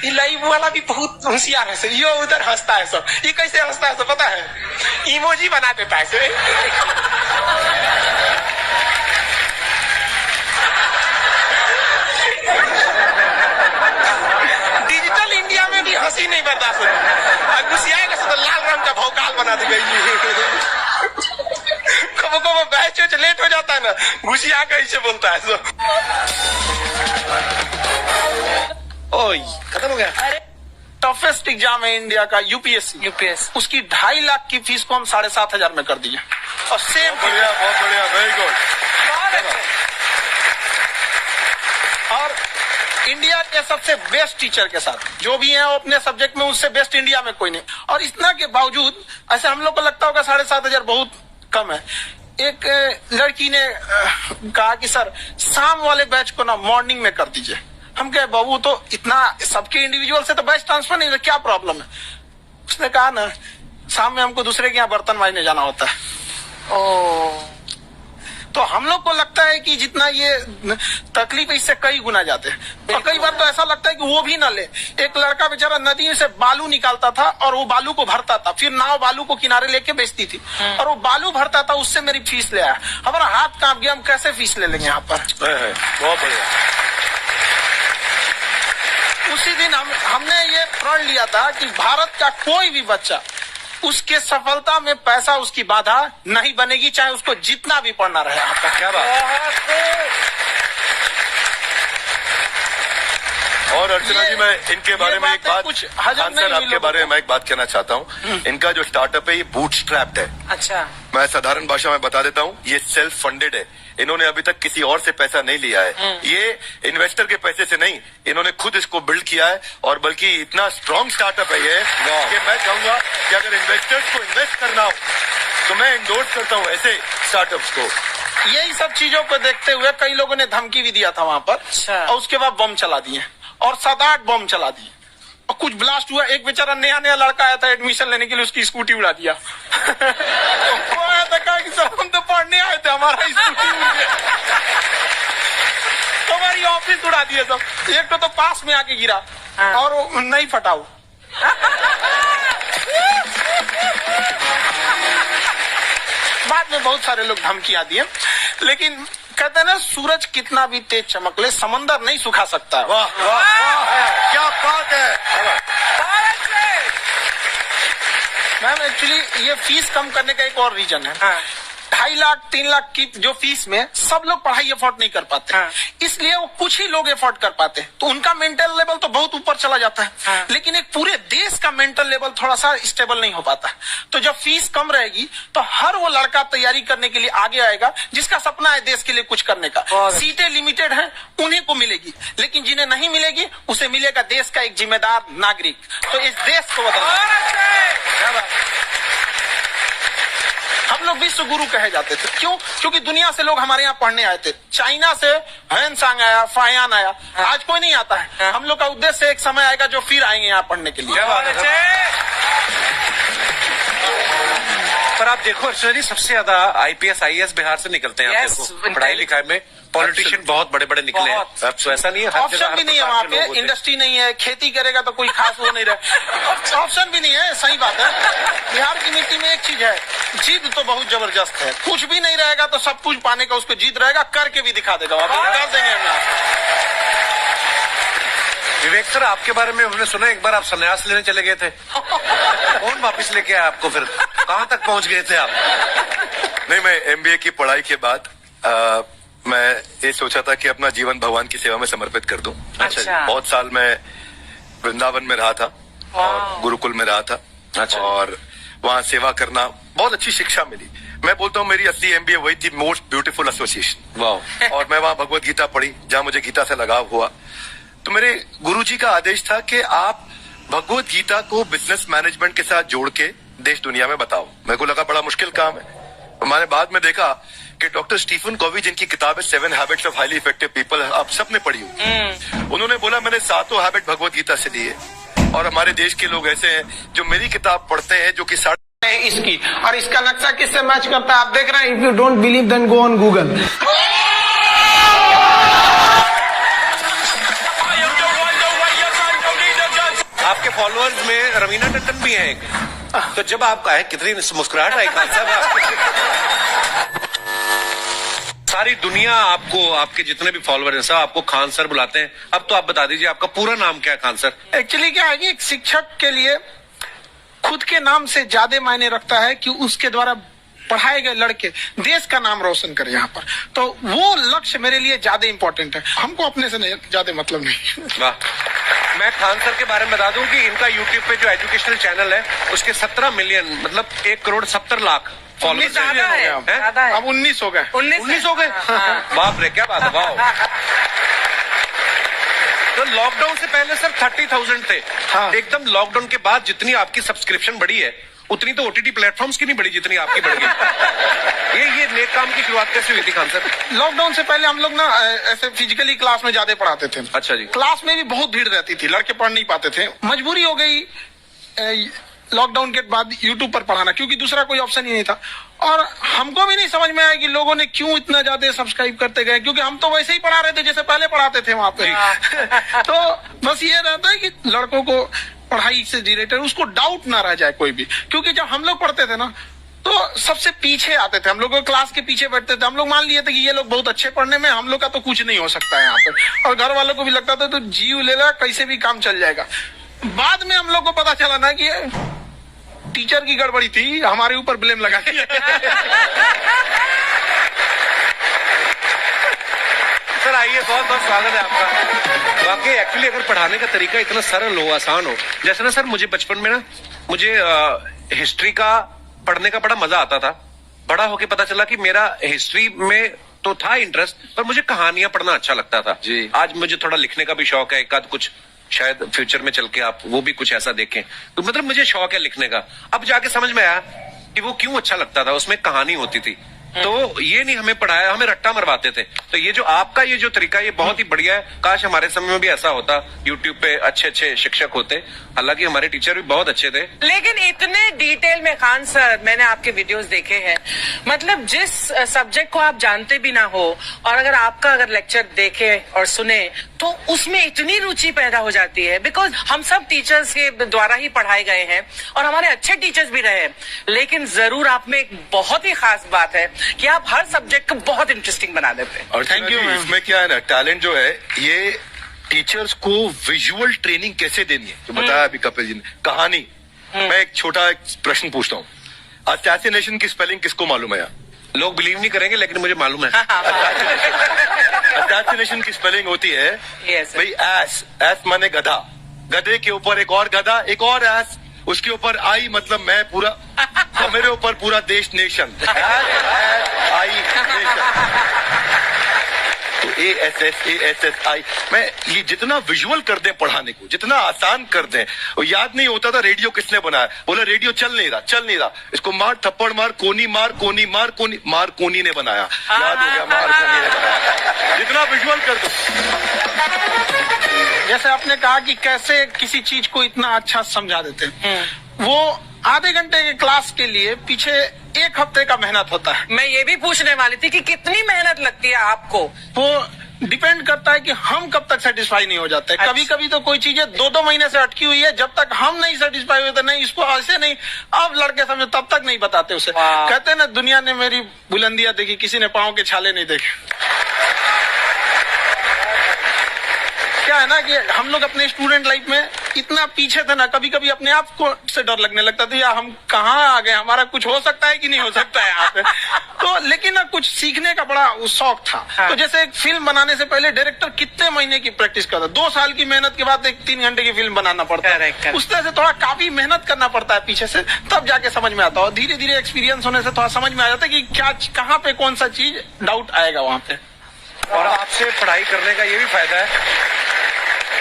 ये लाइव वाला भी बहुत होशियार है, ये उधर हंसता है सब। ये कैसे हंसता है सब पता है? इमोजी बना देता है। डिजिटल इंडिया में भी हंसी नहीं बर्दाश्त होती, घुसियाएगा तो लाल रंग का भौकाल बना दी गई। कबो कबो बैच लेट हो जाता है ना, घुसिया कैसे बोलता है सब। ओए खत्म हो गया। अरे टफेस्ट एग्जाम है इंडिया का, यूपीएससी। उसकी 2.5 लाख की फीस को हम 7,500 में कर दिए, और सेम। बढ़िया, बहुत बढ़िया, वेरी गुड। और इंडिया के सबसे बेस्ट टीचर के साथ जो भी हैं वो अपने सब्जेक्ट में उससे बेस्ट इंडिया में कोई नहीं। और इतना के बावजूद ऐसे हम लोग को लगता होगा 7,500 बहुत कम है। एक लड़की ने कहा कि सर शाम वाले बैच को ना मॉर्निंग में कर दीजिए। हम कहे बाबू तो इतना सबके इंडिविजुअल से तो बैच ट्रांसफर नहीं, क्या प्रॉब्लम है? उसने कहा ना शाम में हमको दूसरे के यहाँ बर्तन मांजने जाना होता है। तो हम लोग को लगता है कि जितना ये तकलीफ इससे कई गुना जाते हैं, और कई बार तो ऐसा लगता है कि वो भी ना ले। एक लड़का बेचारा नदी से बालू निकालता था और वो बालू को भरता था, फिर नाव बालू को किनारे लेके बेचती थी, और वो बालू भरता था, उससे मेरी फीस ले आया। हमारा हाथ कांप गया, हम कैसे फीस ले लेंगे यहाँ पर? बहुत बढ़िया। उसी दिन हमने ये प्रण लिया था कि भारत का कोई भी बच्चा उसके सफलता में पैसा उसकी बाधा नहीं बनेगी, चाहे उसको जितना भी पढ़ना रहे। आपका क्या बात। और अर्चना जी, मैं इनके बारे में एक बात, कुछ सर आपके बारे में मैं एक बात कहना चाहता हूँ। इनका जो स्टार्टअप है ये बूटस्ट्रैप्ड है। अच्छा, मैं साधारण भाषा में बता देता हूँ, ये सेल्फ फंडेड है। इन्होंने अभी तक किसी और से पैसा नहीं लिया है, ये इन्वेस्टर के पैसे से नहीं, इन्होंने खुद इसको बिल्ड किया है। और बल्कि इतना स्ट्रॉन्ग स्टार्टअप है ये कि मैं चाहूंगा कि अगर इन्वेस्टर्स को इन्वेस्ट करना हो तो मैं इंडोर्स करता हूँ ऐसे स्टार्टअप्स को। यही सब चीजों को देखते हुए कई लोगों ने धमकी भी दिया था वहां पर, और उसके बाद बम चला दिए, और 7-8 बम चला दिए। और कुछ ब्लास्ट हुआ। एक बेचारा नया नया लड़का आया था एडमिशन लेने के लिए, उसकी स्कूटी उड़ा दिया। वो आया था, कहा कि सर हम तो पढ़ने आए थे, हमारा स्कूटी उड़ गया। हमारी ऑफिस उड़ा दिया सब। एक तो पास में आके गिरा और वो नहीं फटा वो। बाद में बहुत सारे लोग धमकियां दिए, लेकिन कहते हैं ना, सूरज कितना भी तेज चमक ले, समंदर नहीं सुखा सकता। वाह वाह वाह, क्या बात है। मैम एक्चुअली ये फीस कम करने का एक और रीजन है। 2.5 लाख 3 लाख की जो फीस में सब लोग पढ़ाई अफोर्ड नहीं कर पाते, इसलिए वो कुछ ही लोग अफोर्ड कर पाते हैं, तो उनका मेंटल लेवल तो बहुत ऊपर चला जाता है। लेकिन एक पूरे देश का मेंटल लेवल थोड़ा सा स्टेबल नहीं हो पाता। तो जब फीस कम रहेगी तो हर वो लड़का तैयारी करने के लिए आगे आएगा जिसका सपना है देश के लिए कुछ करने का। सीटें लिमिटेड हैं, उन्हीं को मिलेगी, लेकिन जिन्हें नहीं मिलेगी उसे मिलेगा देश का एक जिम्मेदार नागरिक। तो इस देश को बदलना। हम लोग विश्व गुरु कहे जाते थे, क्यों? क्योंकि दुनिया से लोग हमारे यहाँ पढ़ने आए थे। चाइना से हैंसांग आया, फायान आया, आज कोई नहीं आता है। हम लोग का उद्देश्य एक समय आएगा जो फिर आएंगे यहाँ पढ़ने के लिए। पर आप देखो अर्चना जी, सबसे ज्यादा IPS IAS बिहार से निकलते हैं। आप देखो पढ़ाई लिखाई में पॉलिटिशियन बहुत बड़े बड़े निकले हैं। तो ऐसा नहीं है, ऑप्शन भी नहीं है वहाँ पे, इंडस्ट्री नहीं है, खेती करेगा तो कोई खास वो नहीं रहे, ऑप्शन भी नहीं है। सही बात है। बिहार की मिट्टी में एक चीज है, जिद तो बहुत जबरदस्त है। कुछ भी नहीं रहेगा तो सब कुछ पाने का उसको जिद रहेगा, करके भी दिखा देगा, कर देंगे हम। विवेक सर, आपके बारे में हमने सुना एक बार आप संन्यास लेने चले गए थे। कौन वापस लेके आया आपको? फिर कहाँ तक पहुंच गए थे आप? नहीं, मैं MBA की पढ़ाई के बाद मैं ये सोचा था कि अपना जीवन भगवान की सेवा में समर्पित कर दूं। अच्छा। बहुत साल मैं वृंदावन में रहा था और गुरुकुल में रहा था। अच्छा। और वहाँ सेवा करना, बहुत अच्छी शिक्षा मिली। मैं बोलता हूँ मेरी असली MBA वही थी, मोस्ट ब्यूटीफुल एसोसिएशन। वाह। और मैं वहाँ भगवत गीता पढ़ी, जहाँ मुझे गीता से लगाव हुआ। तो मेरे गुरुजी का आदेश था कि आप भगवत गीता को बिजनेस मैनेजमेंट के साथ जोड़ के देश दुनिया में बताओ। मेरे को लगा बड़ा मुश्किल काम है। मैंने बाद में देखा कि डॉक्टर स्टीफन कोवी, जिनकी किताब है 7 habits of highly effective people, आप सबने पढ़ी हो। उन्होंने बोला मैंने 7 हैबिट भगवत गीता से लिए, और हमारे देश के लोग ऐसे हैं जो मेरी किताब पढ़ते हैं, जो कि इसकी और इसका नक्शा किससे मैच करता है आप देख रहे हैं। If you don't believe then go on Google. आपके फॉलोअर्स में रवीना टंडन भी है एक। तो जब आप आए, कितनी मुस्कुराहट आई खान साहब। सारी दुनिया आपको, आपके जितने भी फॉलोअर हैं सब आपको खान सर बुलाते हैं। अब तो आप बता दीजिए आपका पूरा नाम क्या है खान सर? एक्चुअली क्या है कि एक शिक्षक के लिए खुद के नाम से ज्यादा मायने रखता है कि उसके द्वारा पढ़ाए गए लड़के देश का नाम रोशन करें यहाँ पर। तो वो लक्ष्य मेरे लिए ज्यादा इंपॉर्टेंट है, हमको अपने से नहीं ज्यादा मतलब नहीं। वाह। मैं खान सर के बारे में बता दूं कि इनका यूट्यूब पे जो एजुकेशनल चैनल है उसके 17 मिलियन, मतलब 1 करोड़ 70 लाख फॉलोअर्स ज्यादा है। अब 19 हो गए। 19 हो गए। बाप रे, क्या बात है। वाह। तो लॉकडाउन से पहले सर 30,000 थे। हाँ। एकदम लॉकडाउन के बाद जितनी आपकी सब्सक्रिप्शन बढ़ी है उतनी तो OTT प्लेटफॉर्म्स की नहीं बढ़ी जितनी आपकी बढ़ गई। ये नेक काम की शुरुआत कैसे हुई थी खान सर? लॉकडाउन से पहले हम लोग ना ऐसे फिजिकली क्लास में ज्यादा पढ़ाते थे। अच्छा जी। क्लास में भी बहुत भीड़ रहती थी, लड़के पढ़ नहीं पाते थे। मजबूरी हो गई लॉकडाउन के बाद यूट्यूब पर पढ़ाना, क्योंकि दूसरा कोई ऑप्शन ही नहीं था। और हमको भी नहीं समझ में आया कि लोगों ने क्यों इतना ज्यादा सब्सक्राइब करते गए, क्योंकि हम तो वैसे ही पढ़ा रहे थे जैसे पहले पढ़ाते थे वहां पे। तो बस ये रहता है कि लड़कों को पढ़ाई से रिलेटेड उसको डाउट ना रह जाए कोई भी, क्योंकि जब हम लोग पढ़ते थे ना तो सबसे पीछे आते थे। हम लोग क्लास के पीछे बैठते थे। हम लोग मान लिए थे कि ये लोग बहुत अच्छे पढ़ने में, हम लोग का तो कुछ नहीं हो सकता है यहाँ पे। और घर वालों को भी लगता था तो जीव ले ला, कैसे भी काम चल जाएगा। बाद में हम लोग को पता चला ना कि टीचर की गड़बड़ी थी, हमारे ऊपर ब्लेम लगा दिया। सर आइए, बहुत बहुत स्वागत है आपका। वाकई एक्चुअली अगर पढ़ाने का तरीका इतना सरल हो, आसान हो, जैसे ना सर मुझे बचपन में ना मुझे हिस्ट्री का पढ़ने का बड़ा मजा आता था। बड़ा होके पता चला कि मेरा हिस्ट्री में तो था इंटरेस्ट, पर मुझे कहानियां पढ़ना अच्छा लगता था जी। आज मुझे थोड़ा लिखने का भी शौक है, एक आध कुछ शायद फ्यूचर में चल के आप वो भी कुछ ऐसा देखें। तो मतलब मुझे शौक है लिखने का। अब जाके समझ में आया कि वो क्यों अच्छा लगता था, उसमें कहानी होती थी। तो ये नहीं हमें पढ़ाया, हमें रट्टा मरवाते थे। तो ये जो आपका ये जो तरीका ये बहुत ही बढ़िया है। काश हमारे समय में भी ऐसा होता, यूट्यूब पे अच्छे अच्छे शिक्षक होते। हालांकि हमारे टीचर भी बहुत अच्छे थे। लेकिन इतने डिटेल में खान सर, मैंने आपके वीडियोस देखे हैं, मतलब जिस सब्जेक्ट को आप जानते भी ना हो और अगर लेक्चर देखे और सुने तो उसमें इतनी रुचि पैदा हो जाती है। बिकॉज हम सब टीचर्स के द्वारा ही पढ़ाए गए हैं और हमारे अच्छे टीचर्स भी रहे, लेकिन जरूर आप में एक बहुत ही खास बात है कि आप हर सब्जेक्ट को बहुत इंटरेस्टिंग बना देते हैं। और थैंक यू। इसमें क्या है ना, टैलेंट जो है ये टीचर्स को विजुअल ट्रेनिंग कैसे देनी है, जो बताया अभी कपिल जी ने। कहानी, मैं एक छोटा प्रश्न पूछता हूँ, असैसिनेशन की स्पेलिंग किसको मालूम है? लोग बिलीव नहीं करेंगे लेकिन मुझे मालूम है। असैसिनेशन की स्पेलिंग होती है Yes, sir. भाई एस, एस माने गधा, गधे के ऊपर एक और गधा, एक और एस, उसके ऊपर आई मतलब मैं पूरा, और मेरे ऊपर पूरा देश नेशन, आई नेशन। तो ASSASSI मैं ये जितना विजुअल कर दें पढ़ाने को, जितना आसान कर दें। और याद नहीं होता था रेडियो किसने बनाया, बोला रेडियो चल नहीं रहा, इसको मार थप्पड़ मार, कोनी मार, कोनी मार, कोनी मार, कोनी ने बनाया। याद हो गया, मार कोनी ने बनाया। जितना विजुअल कर दो। जैसे आपने कहा कि कैसे किसी चीज को इतना अच्छा समझा देते हैं, वो आधे घंटे के क्लास के लिए पीछे एक हफ्ते का मेहनत होता है। मैं ये भी पूछने वाली थी कि कितनी मेहनत लगती है आपको। वो डिपेंड करता है कि हम कब तक सेटिस्फाई नहीं हो जाते। अच्छा। कभी कभी तो कोई चीजें 2-2 महीने से अटकी हुई है, जब तक हम नहीं सेटिस्फाई हुए तो नहीं, इसको ऐसे नहीं, अब लड़के समझो तब तक नहीं बताते उसे। वाह। कहते हैं ना, दुनिया ने मेरी बुलंदियां देखी, किसी ने पांव के छाले नहीं देखे। क्या है ना कि हम लोग अपने स्टूडेंट लाइफ में इतना पीछे थे ना, कभी कभी अपने आप को से डर लगने लगता था, यार हम कहाँ आ गए, हमारा कुछ हो सकता है कि नहीं हो सकता है यहाँ पे। तो लेकिन ना कुछ सीखने का बड़ा शौक था। हाँ। तो जैसे एक फिल्म बनाने से पहले डायरेक्टर कितने महीने की प्रैक्टिस करता, 2 साल की मेहनत के बाद एक 3 घंटे की फिल्म बनाना पड़ता है। Correct, correct. उस तरह से थोड़ा काफी मेहनत करना पड़ता है पीछे से, तब जाके समझ में आता है। और धीरे धीरे एक्सपीरियंस होने से थोड़ा समझ में आ जाता है कि क्या, कहाँ पे कौन सा चीज डाउट आएगा वहां पे। और आपसे पढ़ाई करने का ये भी फायदा है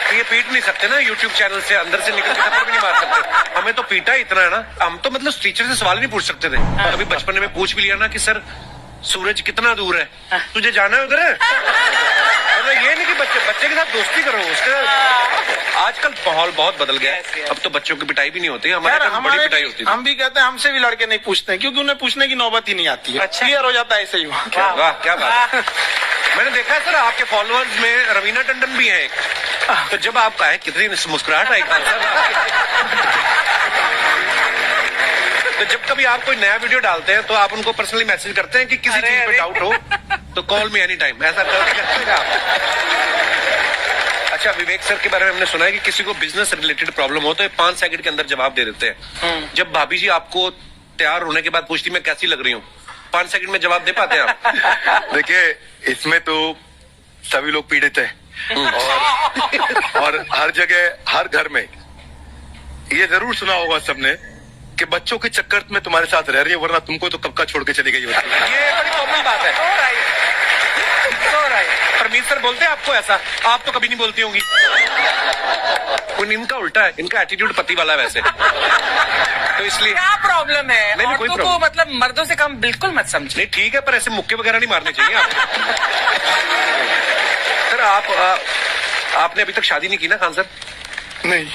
कि ये पीट नहीं सकते ना यूट्यूब चैनल से, अंदर से निकल के थप्पड़ भी नहीं मार सकते। हमें तो पीटा इतना है ना, हम तो मतलब टीचर से सवाल नहीं पूछ सकते थे। कभी बचपन में पूछ भी लिया ना कि सर सूरज कितना दूर है, तुझे जाना है उधर है। मतलब ये नहीं कि बच्चे के साथ दोस्ती करो, उसके साथ। आजकल माहौल बहुत बदल गया है, अब तो बच्चों की पिटाई भी नहीं होती, हमारे टाइम बड़ी पिटाई होती थी। हम भी कहते हैं, हमसे भी लड़के नहीं पूछते हैं, क्योंकि उन्हें पूछने की नौबत ही नहीं आती है। अच्छा। क्लियर हो जाता है ऐसे ही वहाँ। वाह क्या बात है। मैंने देखा है सर आपके फॉलोअर्स में रवीना टंडन भी है एक, तो जब आप कहें कितनी मुस्कुराहट आई खान साहब। तो जब कभी आप कोई नया वीडियो डालते हैं तो आप उनको पर्सनली मैसेज करते हैं कि किसी अरे, चीज पे अरे। डाउट हो तो कॉल मी एनी टाइम, ऐसा करते हैं आप? अच्छा, विवेक सर के बारे में हमने सुना है कि किसी को बिजनेस रिलेटेड प्रॉब्लम हो तो ये 5 सेकंड के अंदर जवाब दे देते हैं। जब भाभी जी आपको तैयार होने के बाद पूछती मैं कैसी लग रही हूँ, 5 सेकंड में जवाब दे पाते हैं आप? देखिए, इसमें तो सभी लोग पीड़ित हैं और हर जगह हर घर में ये जरूर सुना होगा सबने कि बच्चों के चक्कर में तुम्हारे साथ रह रही है, वरना तुमको तो कब का छोड़ के चली गई होती। ये बड़ी कॉमन बात है। परमीत सर बोलते हैं आपको ऐसा? आप तो कभी नहीं बोलती होंगी। इनका उल्टा है, इनका एटीट्यूड पति वाला है वैसे, तो इसलिए। क्या प्रॉब्लम है? नहीं, कोई औरतों को प्रॉब्लम। मतलब मर्दों से कम बिल्कुल मत समझे। नहीं ठीक है, पर ऐसे मुक्के वगैरह नहीं मारने चाहिए आपको। सर आपने अभी तक शादी नहीं की ना खान सर? नहीं,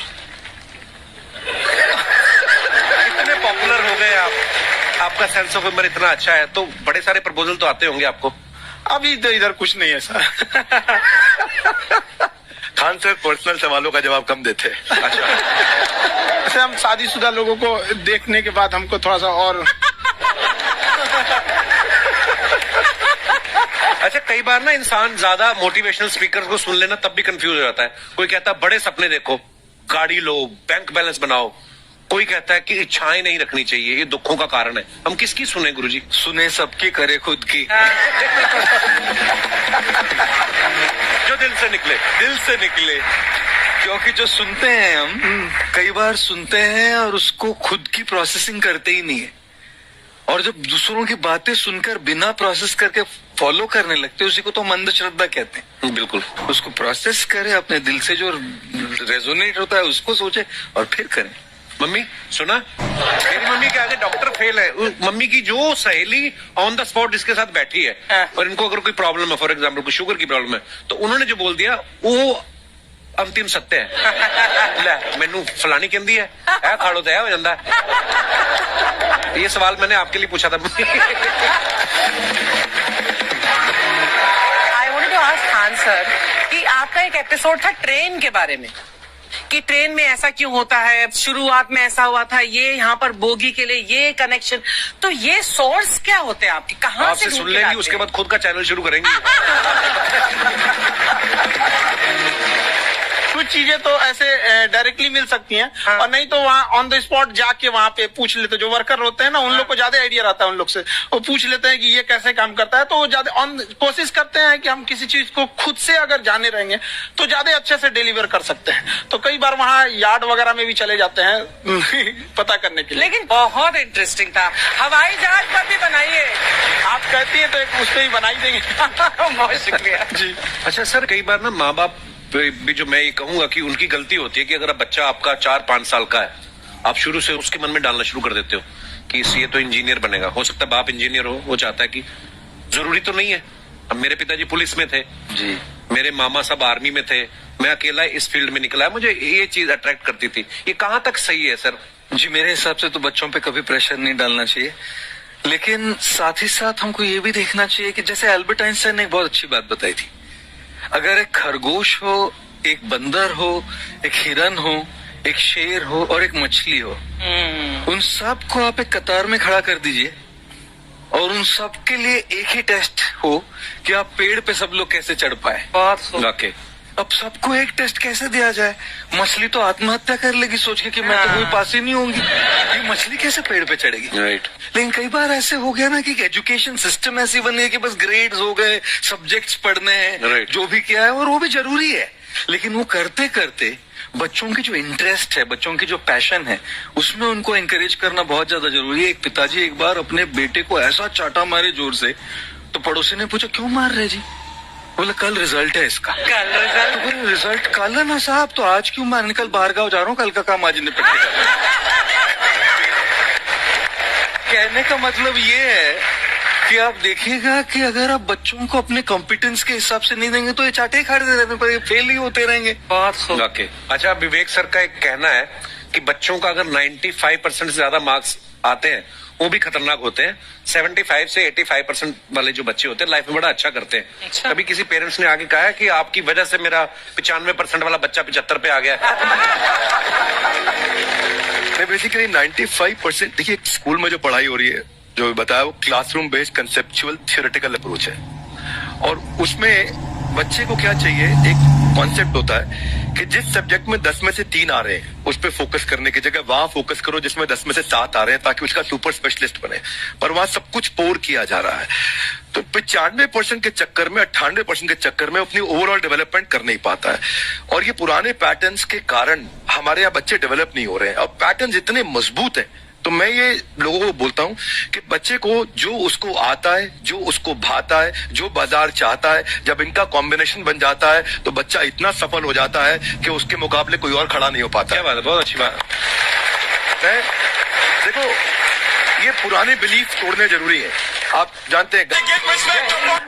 इतने पॉपुलर हो गए आप, आपका सेंस ऑफ ह्यूमर इतना अच्छा है, तो बड़े सारे प्रपोजल तो आते होंगे आपको। अभी तो इधर कुछ नहीं है सर। खान सर पर्सनल सवालों का जवाब कम देते हैं। अच्छा, ऐसे हम शादीशुदा लोगों को देखने के बाद हमको थोड़ा सा और अच्छा कई बार ना इंसान ज्यादा मोटिवेशनल स्पीकर को सुन लेना तब भी कंफ्यूज हो जाता है। कोई कहता है बड़े सपने देखो, गाड़ी लो, बैंक बैलेंस बनाओ। कोई कहता है कि इच्छाएं नहीं रखनी चाहिए, ये दुखों का कारण है। हम किसकी सुने गुरुजी? सुने सबकी, करे खुद की। जो दिल से निकले। दिल से निकले, क्योंकि जो सुनते हैं हम कई बार सुनते हैं और उसको खुद की प्रोसेसिंग करते ही नहीं है, और जब दूसरों की बातें सुनकर बिना प्रोसेस करके फॉलो करने लगते हैं, उसी को तो मंद श्रद्धा कहते हैं। बिल्कुल। उसको प्रोसेस करें, अपने दिल से जो रेजोनेट होता है उसको सोचे और फिर करें। मम्मी सुना, मेरी मम्मी के आगे डॉक्टर फेल है। मम्मी की जो सहेली ऑन द स्पॉट इसके साथ बैठी है और इनको अगर कोई प्रॉब्लम है, फॉर एग्जाम्पल कोई शुगर की प्रॉब्लम है, तो उन्होंने जो बोल दिया वो अंतिम सत्य है। ले मैनू फलानी कहती है खाड़ो तय हो जाता है। ये सवाल मैंने आपके लिए पूछा था। I wanted to ask Khan sir कि आपका एक एपिसोड था ट्रेन के बारे में, कि ट्रेन में ऐसा क्यों होता है, शुरुआत में ऐसा हुआ था, ये यहाँ पर बोगी के लिए ये कनेक्शन, तो ये सोर्स क्या होते हैं आपके, कहाँ आपसे से सुन लेंगी, उसके बाद खुद का चैनल शुरू करेंगी। कुछ चीजें तो ऐसे डायरेक्टली मिल सकती हैं और नहीं तो वहाँ ऑन द स्पॉट जाके वहाँ पे पूछ लेते, जो वर्कर होते हैं ना उन लोग को ज्यादा आइडिया रहता है उन लोग से, वो पूछ लेते हैं कि ये कैसे काम करता है, तो वो ज्यादा कोशिश करते हैं कि हम किसी चीज को खुद से अगर जाने रहेंगे तो ज्यादा अच्छे से डिलीवर कर सकते हैं। तो कई बार वहाँ यार्ड वगैरह में भी चले जाते हैं पता करने के लिए। लेकिन बहुत इंटरेस्टिंग था। हवाई जहाज पर भी बनाइए, आप कहती हैं तो एक उस पर ही बनाई देंगे। बहुत शुक्रिया जी। अच्छा सर, कई बार ना माँ बाप भी, जो मैं ये कहूंगा कि उनकी गलती होती है कि अगर बच्चा आपका 4-5 साल का है, आप शुरू से उसके मन में डालना शुरू कर देते हो कि ये तो इंजीनियर बनेगा। हो सकता है बाप इंजीनियर हो, वो चाहता है कि जरूरी तो नहीं है। अब मेरे पिताजी पुलिस में थे जी, मेरे मामा सब आर्मी में थे, मैं अकेला इस फील्ड में निकला है, मुझे ये चीज अट्रैक्ट करती थी। ये कहाँ तक सही है सर? जी मेरे हिसाब से तो बच्चों पे कभी प्रेशर नहीं डालना चाहिए, लेकिन साथ ही साथ हमको ये भी देखना चाहिए कि जैसे एल्बर्ट आइंस्टाइन ने एक बहुत अच्छी बात बताई थी, अगर एक खरगोश हो, एक बंदर हो, एक हिरन हो, एक शेर हो और एक मछली हो, उन सब को आप एक कतार में खड़ा कर दीजिए और उन सब के लिए एक ही टेस्ट हो कि आप पेड़ पे सब लोग कैसे चढ़ पाए। वाकई अब सबको एक टेस्ट कैसे दिया जाए? मछली तो आत्महत्या कर लेगी सोच के कि मैं तो कोई पास ही नहीं होंगी, ये मछली कैसे पेड़ पे चढ़ेगी? राइट। लेकिन कई बार ऐसे हो गया ना कि एजुकेशन सिस्टम ऐसी बनी है कि बस ग्रेड्स हो गए, सब्जेक्ट्स पढ़ने हैं, Right. जो भी किया है और वो भी जरूरी है, लेकिन वो करते करते बच्चों की जो इंटरेस्ट है, बच्चों की जो पैशन है, उसमें उनको एनकरेज करना बहुत ज्यादा जरूरी है। एक पिताजी एक बार अपने बेटे को ऐसा चाटा मारे जोर से, तो पड़ोसी ने पूछा क्यों मार रहे जी? बोले कल रिजल्ट है इसका। कल रिजल्ट? रिजल्ट कल है ना साहब, तो आज क्यों मारने? कल बाहर गाँव जा रहा हूँ, कल का काम आज निपटेगा। कहने का मतलब ये है कि आप देखिएगा कि अगर आप बच्चों को अपने कॉम्पिटेंस के हिसाब से नहीं देंगे तो ये चाटे खा देते पर फेल ही होते रहेंगे। वाकई। अच्छा, विवेक सर का एक कहना है कि बच्चों का अगर 95% से ज्यादा मार्क्स आते हैं वो भी खतरनाक होते हैं। 75 से 85% वाले जो बच्चे होते हैं लाइफ में बड़ा अच्छा करते हैं। अच्छा। कभी किसी पेरेंट्स ने आगे कहा है कि आपकी वजह से मेरा 95% वाला बच्चा 75 पे आ गया? बेसिकली 95% देखिए स्कूल में जो पढ़ाई हो रही है, जो बताया वो classroom based conceptual theoretical approach है, और उसमें बच्चे को क्या चाहिए, एक कॉन्सेप्ट होता है कि जिस सब्जेक्ट में 10 में से 3 आ रहे हैं उस पर फोकस करने की जगह वहां फोकस करो जिसमें 10 में से 7 आ रहे हैं, ताकि उसका सुपर स्पेशलिस्ट बने। पर वहां सब कुछ पोर किया जा रहा है, तो 95% के चक्कर में, 98% के चक्कर में अपनी ओवरऑल डेवलपमेंट कर नहीं पाता है। और ये पुराने पैटर्न्स के कारण हमारे यहाँ बच्चे डेवलप नहीं हो रहे हैं। अब पैटर्न्स इतने मजबूत हैं, तो मैं ये लोगों को बोलता हूं कि बच्चे को जो उसको आता है, जो उसको भाता है, जो बाजार चाहता है, जब इनका कॉम्बिनेशन बन जाता है तो बच्चा इतना सफल हो जाता है कि उसके मुकाबले कोई और खड़ा नहीं हो पाता। क्या बात है, बहुत अच्छी बात है। देखो ये पुराने बिलीफ तोड़ने जरूरी है। आप जानते हैं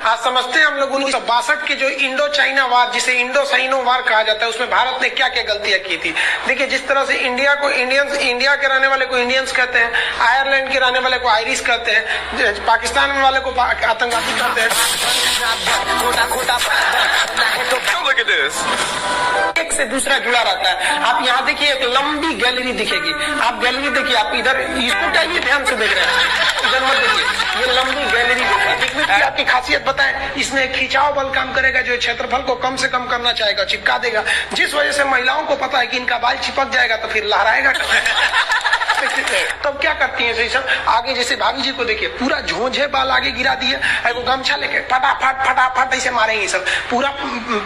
आज समझते हैं हम लोग 1962 के जो इंडो चाइना वार, जिसे इंडो साइनो वार कहा जाता है, उसमें भारत ने क्या क्या गलतियां की थी। देखिए जिस तरह से इंडिया को इंडियंस, इंडिया के रहने वाले को इंडियंस कहते हैं, आयरलैंड के रहने वाले को आयरिश कहते हैं, पाकिस्तान वाले को आतंकवादी कहते हैं। एक से दूसरा जुड़ा रहता है। आप यहाँ देखिए एक लंबी गैलरी दिखेगी, आप गैलरी देखिए, आप इधर इसको चाहिए ध्यान से देख रहे हैं, इधर मत देखिए, ये लंबी गैलरी देखने की आपकी खासियत बताएं, इसमें खिंचाव बल काम करेगा, जो क्षेत्रफल को कम से कम करना चाहेगा, चिपका देगा, जिस वजह से महिलाओं को पता है कि इनका बाल चिपक जाएगा तो फिर लहराएगा। तब क्या करती है सब आगे, जैसे भाभी जी को देखिए पूरा झोंझे बाल आगे गिरा दिए, गमछा लेके फटाफट फटाफट से मारेंगे सब, पूरा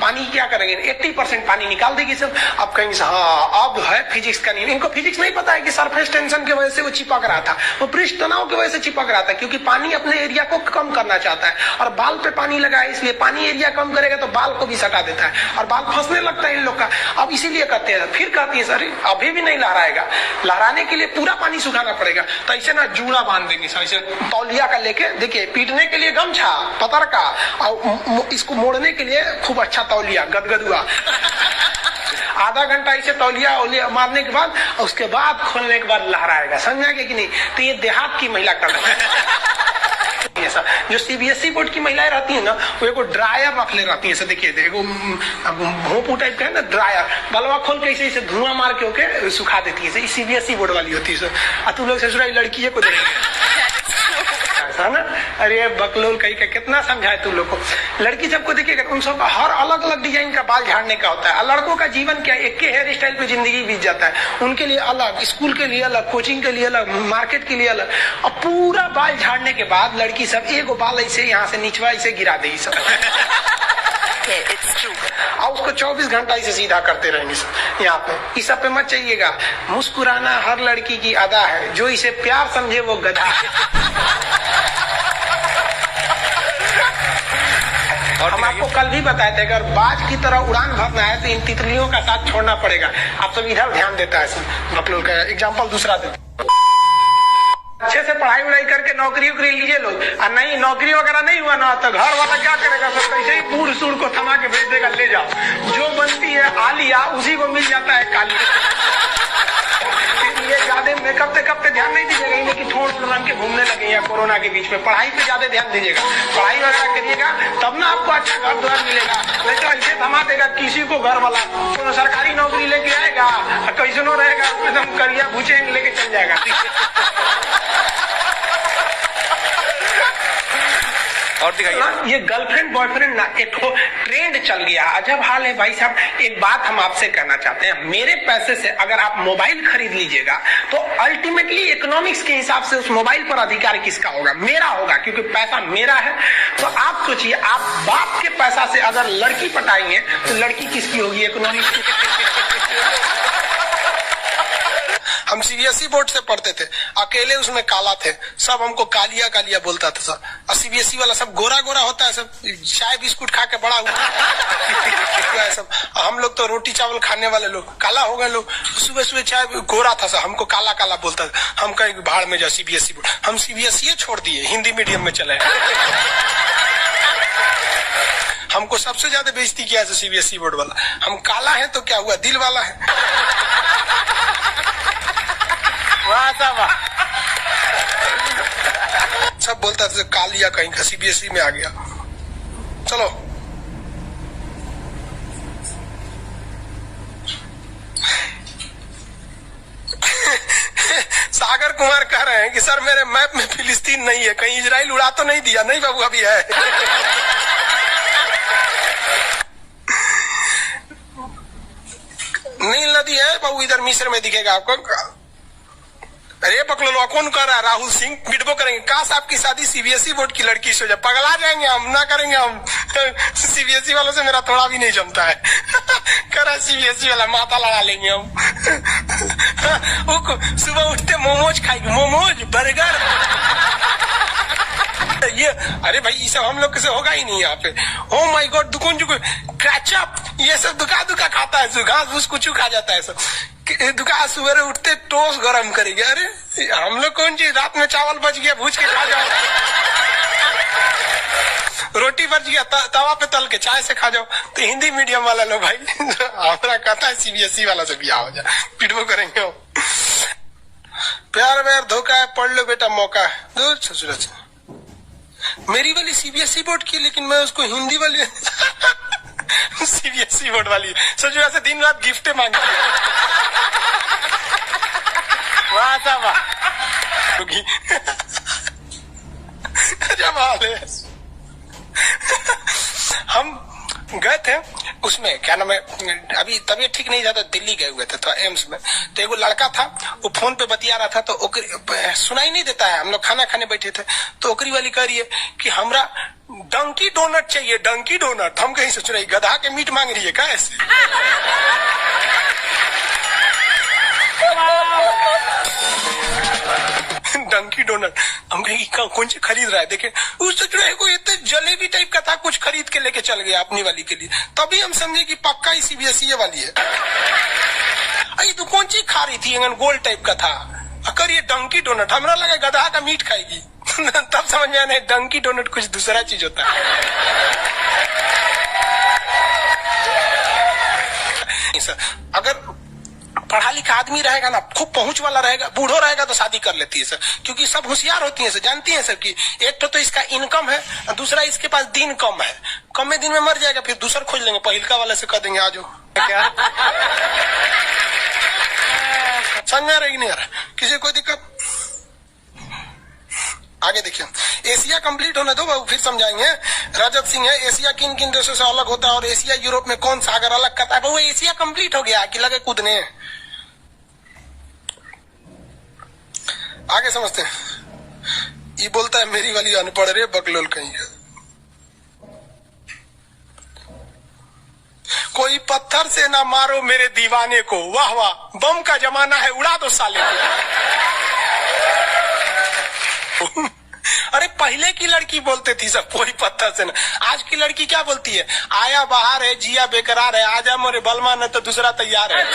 पानी क्या करेंगे, 80% पानी निकाल देगी सब। अब कहेंगे हाँ अब है फिजिक्स का नियम। इनको फिजिक्स नहीं पता है कि सरफेस टेंशन की वजह से वो चिपक रहा था, वो पृष्ठ तनाव की वजह से चिपक रहा था, क्योंकि पानी अपने एरिया को कम करना चाहता है और बाल पे पानी लगा है, इसलिए पानी एरिया कम करेगा तो बाल को भी सटा देता है और बाल फंसने लगता है इन लोग का। अब इसीलिए कहते हैं, फिर कहती है सर अभी भी नहीं लहराएगा, लहराने के लिए पूरा पानी सुखाना पड़ेगा। तो ऐसे ना जूड़ा बांध देंगे सर, ऐसे तौलिया का लेके, देखिए पीटने के लिए गमछा पतर का और इसको मोड़ने के लिए खूब अच्छा तौलिया गदगदुआ। आधा घंटा इसे तौलिया मारने के बाद उसके बाद खोलने के बाद लहराएगा, समझा कि नहीं। तो ये देहात की महिला कर रही है। जो सीबीएसई बोर्ड की महिलाएं रहती है ना, वो एक ड्रायर रख ले रहती है, ऐसे देखिए देखो भोंपू टाइप का है ना ड्रायर, बलवा खोल के इसे धुआं मार के ओके सुखा देती है, सीबीएसई बोर्ड वाली होती है। तुम लोग ससुराल लड़की को ऐसा ना, अरे बकलोल कहीं का कितना समझाए तुम लोग को। लड़की सबको देखिएगा उन सब हर अलग अलग डिजाइन का बाल झाड़ने का होता है। लड़कों का जीवन क्या, एक के हेयर स्टाइल पे जिंदगी बीत जाता है, उनके लिए अलग, स्कूल के लिए अलग, कोचिंग के लिए अलग, मार्केट के लिए अलग। और पूरा बाल झाड़ने के बाद लड़की सब एक बाल ऐसे यहाँ से निचवा इसे गिरा देगी सब। और उसको 24 घंटा इसे सीधा करते रहेंगे सब यहाँ पे। इस सब पे मत चाहिएगा, मुस्कुराना हर लड़की की अदा है, जो इसे प्यार समझे वो गधा है। और हम आपको कल भी बताए थे, अगर बाज की तरह उड़ान भरना है तो इन तितलियों का साथ छोड़ना पड़ेगा। आप सब इधर ध्यान देता है, बकलोल का एग्जाम्पल दूसरा देते। अच्छे से पढ़ाई उड़ाई करके नौकरी उकरी लीजिए लोग, और नहीं नौकरी वगैरह नहीं हुआ ना तो घर वाला क्या करेगा, सब कैसे ही बूढ़ सूढ़ को थमा के भेज देगा, ले जाओ जो बनती है आलिया उसी को मिल जाता है काली। ये ज्यादा मेकअप टेकअप पे ध्यान नहीं दीजिएगा, इन्हें कि ठोड़ रंग के घूमने लगे या कोरोना के बीच में। पढ़ाई पे ज्यादा ध्यान दीजिएगा, पढ़ाई वगैरह करिएगा तब ना आपको अच्छा घर द्वार मिलेगा। नहीं तो ऐसे थमा देगा किसी को घर वाला, तो सरकारी नौकरी लेके आएगा कैसे नो रहेगा, एकदम करिया भूचे लेके चल जाएगा। और दिखाइए। ये गर्लफ्रेंड बॉयफ्रेंड ना एक ट्रेंड चल गया, अजब हाल है भाई साहब। एक बात हम आपसे कहना चाहते हैं, मेरे पैसे से अगर आप मोबाइल खरीद लीजिएगा तो अल्टीमेटली इकोनॉमिक्स के हिसाब से उस मोबाइल पर अधिकार किसका होगा, मेरा होगा, क्योंकि पैसा मेरा है। तो आप सोचिए, आप बाप के पैसा से अगर लड़की पटाएंगे तो लड़की किसकी होगी, इकोनॉमिक्स की। हम सीबीएसई बोर्ड से पढ़ते थे, अकेले उसमें काला थे, सब हमको कालिया कालिया बोलता था सब। और सीबीएसई वाला सब गोरा गोरा होता है, सब चाय बिस्कुट खा के बड़ा हुआ सब। हम लोग तो रोटी चावल खाने वाले लोग, काला हो गए लोग। सुबह सुबह चाय गोरा था सब, हमको काला काला बोलता था। हम कहीं भाड़ में जाओ सीबीएसई बोर्ड, हम सीबीएसई छोड़ दिए, हिंदी मीडियम में चले। हमको सबसे ज्यादा बेइज्जती किया है सीबीएसई बोर्ड वाला। हम काला है तो क्या हुआ, दिल वाला है। सब बोलता था कालिया कहीं का, सीबीएसई में आ गया। चलो सागर कुमार कह रहे हैं कि सर मेरे मैप में फिलिस्तीन नहीं है, कहीं इजराइल उड़ा तो नहीं दिया। नहीं बाबू अभी है। नील नदी है बाबू, इधर मिस्र में दिखेगा आपको। अरे पकड़ो, कौन कर रहा है, राहुल सिंह बिडबो करेंगे। काश आपकी शादी सीबीएसई बोर्ड की लड़की से हो जाए, पगला जाएंगे हम, ना करेंगे हम। सीबीएसई वालों से मेरा थोड़ा भी नहीं जमता है। करा सीबीएसई वाला माथा लड़ा लेंगे हम। सुबह उठते मोमोज खाएंगे, मोमोज बर्गर। ये अरे भाई ये सब हम लोग से होगा ही नहीं यहाँ पे। ओ माय गॉड, दुकुन जुकुन क्रैचअप, ये सब दुका खाता है, घास फूस कुछ खा जाता है सब। दुका सुबह उठते टोस्ट गरम करेंगे। अरे हम लोग कौन चीज, रात में चावल बच गया भूज के खा जाओ, रोटी बच गया तवा पे तल के चाय से खा जाओ। तो हिंदी मीडियम वाला लोग भाई हमारा कहता है सीबीएसई वाला से बिया हो जाए, पिटबो करेंगे हम। प्यार व्यार धोखा है, पढ़ लो बेटा मौका है। दूर ससुर मेरी वाली सीबीएसई बोर्ड की, लेकिन मैं उसको हिंदी वाली सीबीएसई बोर्ड वाली ससुर से दिन रात गिफ्टें मांगती जब हाल है। हम गए थे उसमें क्या नाम है, अभी तबीयत ठीक नहीं था तो दिल्ली गए हुए थे तो एम्स में, तो एगो लड़का था वो फोन पे बतिया रहा था, तो सुनाई नहीं देता है, हम लोग खाना खाने बैठे थे, तो ओकरी वाली कह रही है कि हमरा डंकी डोनट चाहिए, डंकी डोनट। हम कहीं से सुनाई, गधा के मीट मांग रही है क्या ऐसे? डंकी डोनट। हम कहेंगे कौन सी खरीद रहा है, देखे उससे जो है कोई इतने जलेबी टाइप का था, कुछ खरीद के लेके चल गया अपनी वाली के लिए, तभी हम समझे कि पक्का ही सीबीएसई वाली है। अरे तू कौन सी खा रही थी, गोल टाइप का था, अगर ये डंकी डोनट, हमरा लगा गधा का मीट खाएगी। तब समझ में आया डंकी डोनट कुछ दूसरा चीज होता है। अगर पढ़ा लिखा आदमी रहेगा ना, खूब पहुंच वाला रहेगा, बूढ़ो रहेगा तो शादी कर लेती है सर, क्योंकि सब होशियार होती है सर, जानती है सर कि एक तो इसका इनकम है, दूसरा इसके पास दिन कम है, कम में दिन में मर जाएगा, फिर दूसरा खोज लेंगे, पहिलका वाले से कह देंगे आज क्या। समझ में आ रहा है कि नहीं आ रहा, किसी कोई दिक्कत? आगे देखिए, एशिया कंप्लीट होने दो बाबू, फिर समझाएंगे। रजत सिंह है, एशिया किन किन देशों से अलग होता है और एशिया यूरोप में कौन सागर अलग करता है? बाबू एशिया कंप्लीट हो गया कि लगे कूदने? आगे समझते हैं। ये बोलता है मेरी वाली अनपढ़ रे बकलोल कहीं है। कोई पत्थर से ना मारो मेरे दीवाने को, वाह वाह, बम का जमाना है, उड़ा दो साले को। अरे पहले की लड़की बोलते थी सब कोई पत्थर से ना, आज की लड़की क्या बोलती है? आया बाहर है, जिया बेकरार है, आजा मोरे बलमा न तो दूसरा तैयार है।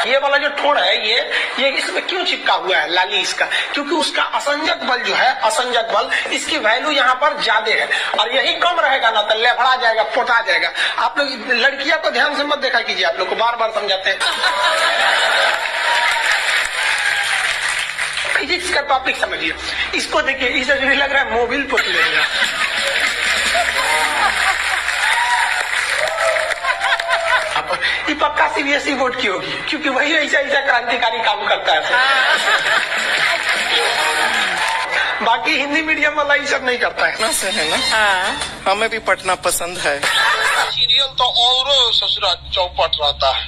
ये वाला जो ठोड़ है ये इसमें क्यों चिपका हुआ है लाली इसका? क्योंकि उसका असंजक बल जो है, असंजक बल, इसकी वैल्यू यहाँ पर ज्यादा है, और यही कम रहेगा ना तो लेफड़ा जाएगा, पोटा जाएगा। आप लोग लड़कियां को ध्यान से मत देखा कीजिए, आप लोग को बार बार समझाते हैं। फिजिक्स का टॉपिक समझिए, इसको देखिए, इसे जो लग रहा है मोबिल पुट लेगा। ये पक्का सीबीएसई बोर्ड की होगी, क्योंकि वही ऐसा ऐसा क्रांतिकारी काम करता है। बाकी हिंदी मीडियम वाला ये सब नहीं करता है ना, से है ना। हमें भी पढ़ना पसंद है। सीरियल तो और ससुरा चौपट रहता है,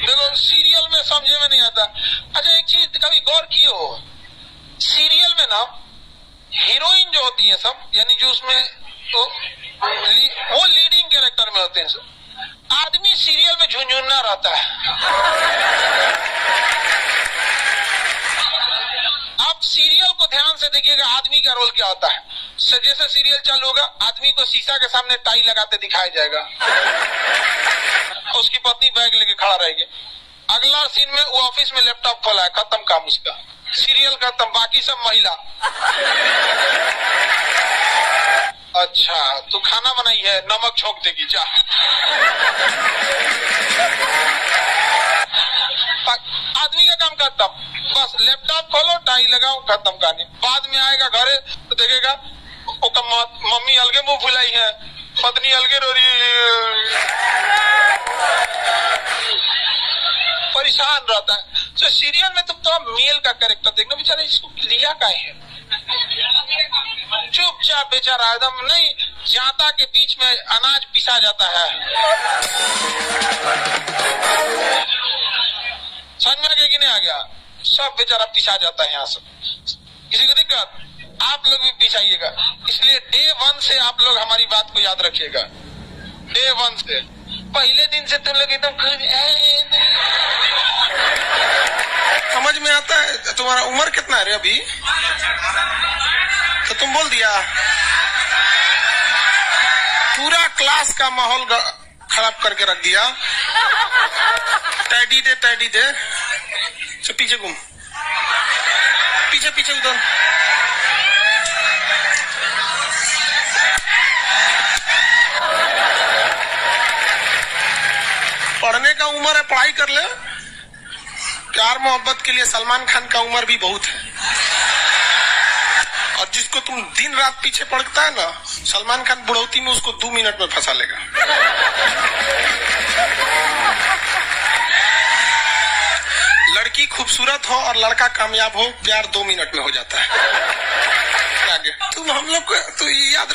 देखो सीरियल में समझे में नहीं आता। अच्छा एक चीज कभी गौर किए हो, सीरियल में ना हीरोइन जो होती है सब, यानी जो उसमें तो वो लीडिंग कैरेक्टर में होते हैं सब, आदमी सीरियल में झुंझुना रहता है। आप सीरियल को ध्यान से देखिएगा, आदमी का रोल क्या होता है। जैसे सीरियल चालू होगा, आदमी को शीशा के सामने टाई लगाते दिखाया जाएगा, उसकी पत्नी बैग लेके खड़ा रहेगी। अगला सीन में वो ऑफिस में लैपटॉप खोला है, खत्म काम उसका, सीरियल खत्म, बाकी सब महिला। अच्छा तू खाना बनाई है, नमक छोंक देगी जा। आदमी का काम खत्म, बस लैपटॉप खोलो, टाई लगाओ, खत्म कहानी। बाद में आएगा घरे तो देखेगा मम्मी अलगे मुंह फुलाई है, पत्नी अलगे रो रही, परेशान रहता है। तो सीरियल में तुम तो मेल का कैरेक्टर देखना, बेचारा इसको लिया का है, चुपचाप बेचारा एकदम नहीं, जाता के बीच में अनाज पिसा जाता है। समझ में आ गया कि नहीं आ गया? सब बेचारा पिसा जाता है यहाँ से। किसी को दिक्कत? आप लोग भी पिसाइएगा, इसलिए डे 1 से आप लोग हमारी बात को याद रखिएगा। डे 1 से, पहले दिन से तुम लोग एकदम समझ में आता है। तुम्हारा उम्र कितना है रे अभी? तो तुम बोल दिया, पूरा क्लास का माहौल खराब करके रख दिया। टैडी दे, टैडी दे, तो पीछे घूम, पीछे पीछे उधर। पढ़ने का उम्र है, पढ़ाई कर ले। प्यार मोहब्बत के लिए सलमान खान का उम्र भी बहुत है, और जिसको तुम दिन रात पीछे पड़ता है ना, सलमान खान बुढ़ौती में उसको 2 मिनट में फंसा लेगा। लड़की खूबसूरत हो और लड़का कामयाब हो, प्यार 2 मिनट में हो जाता है। तुम हम लोग को तो याद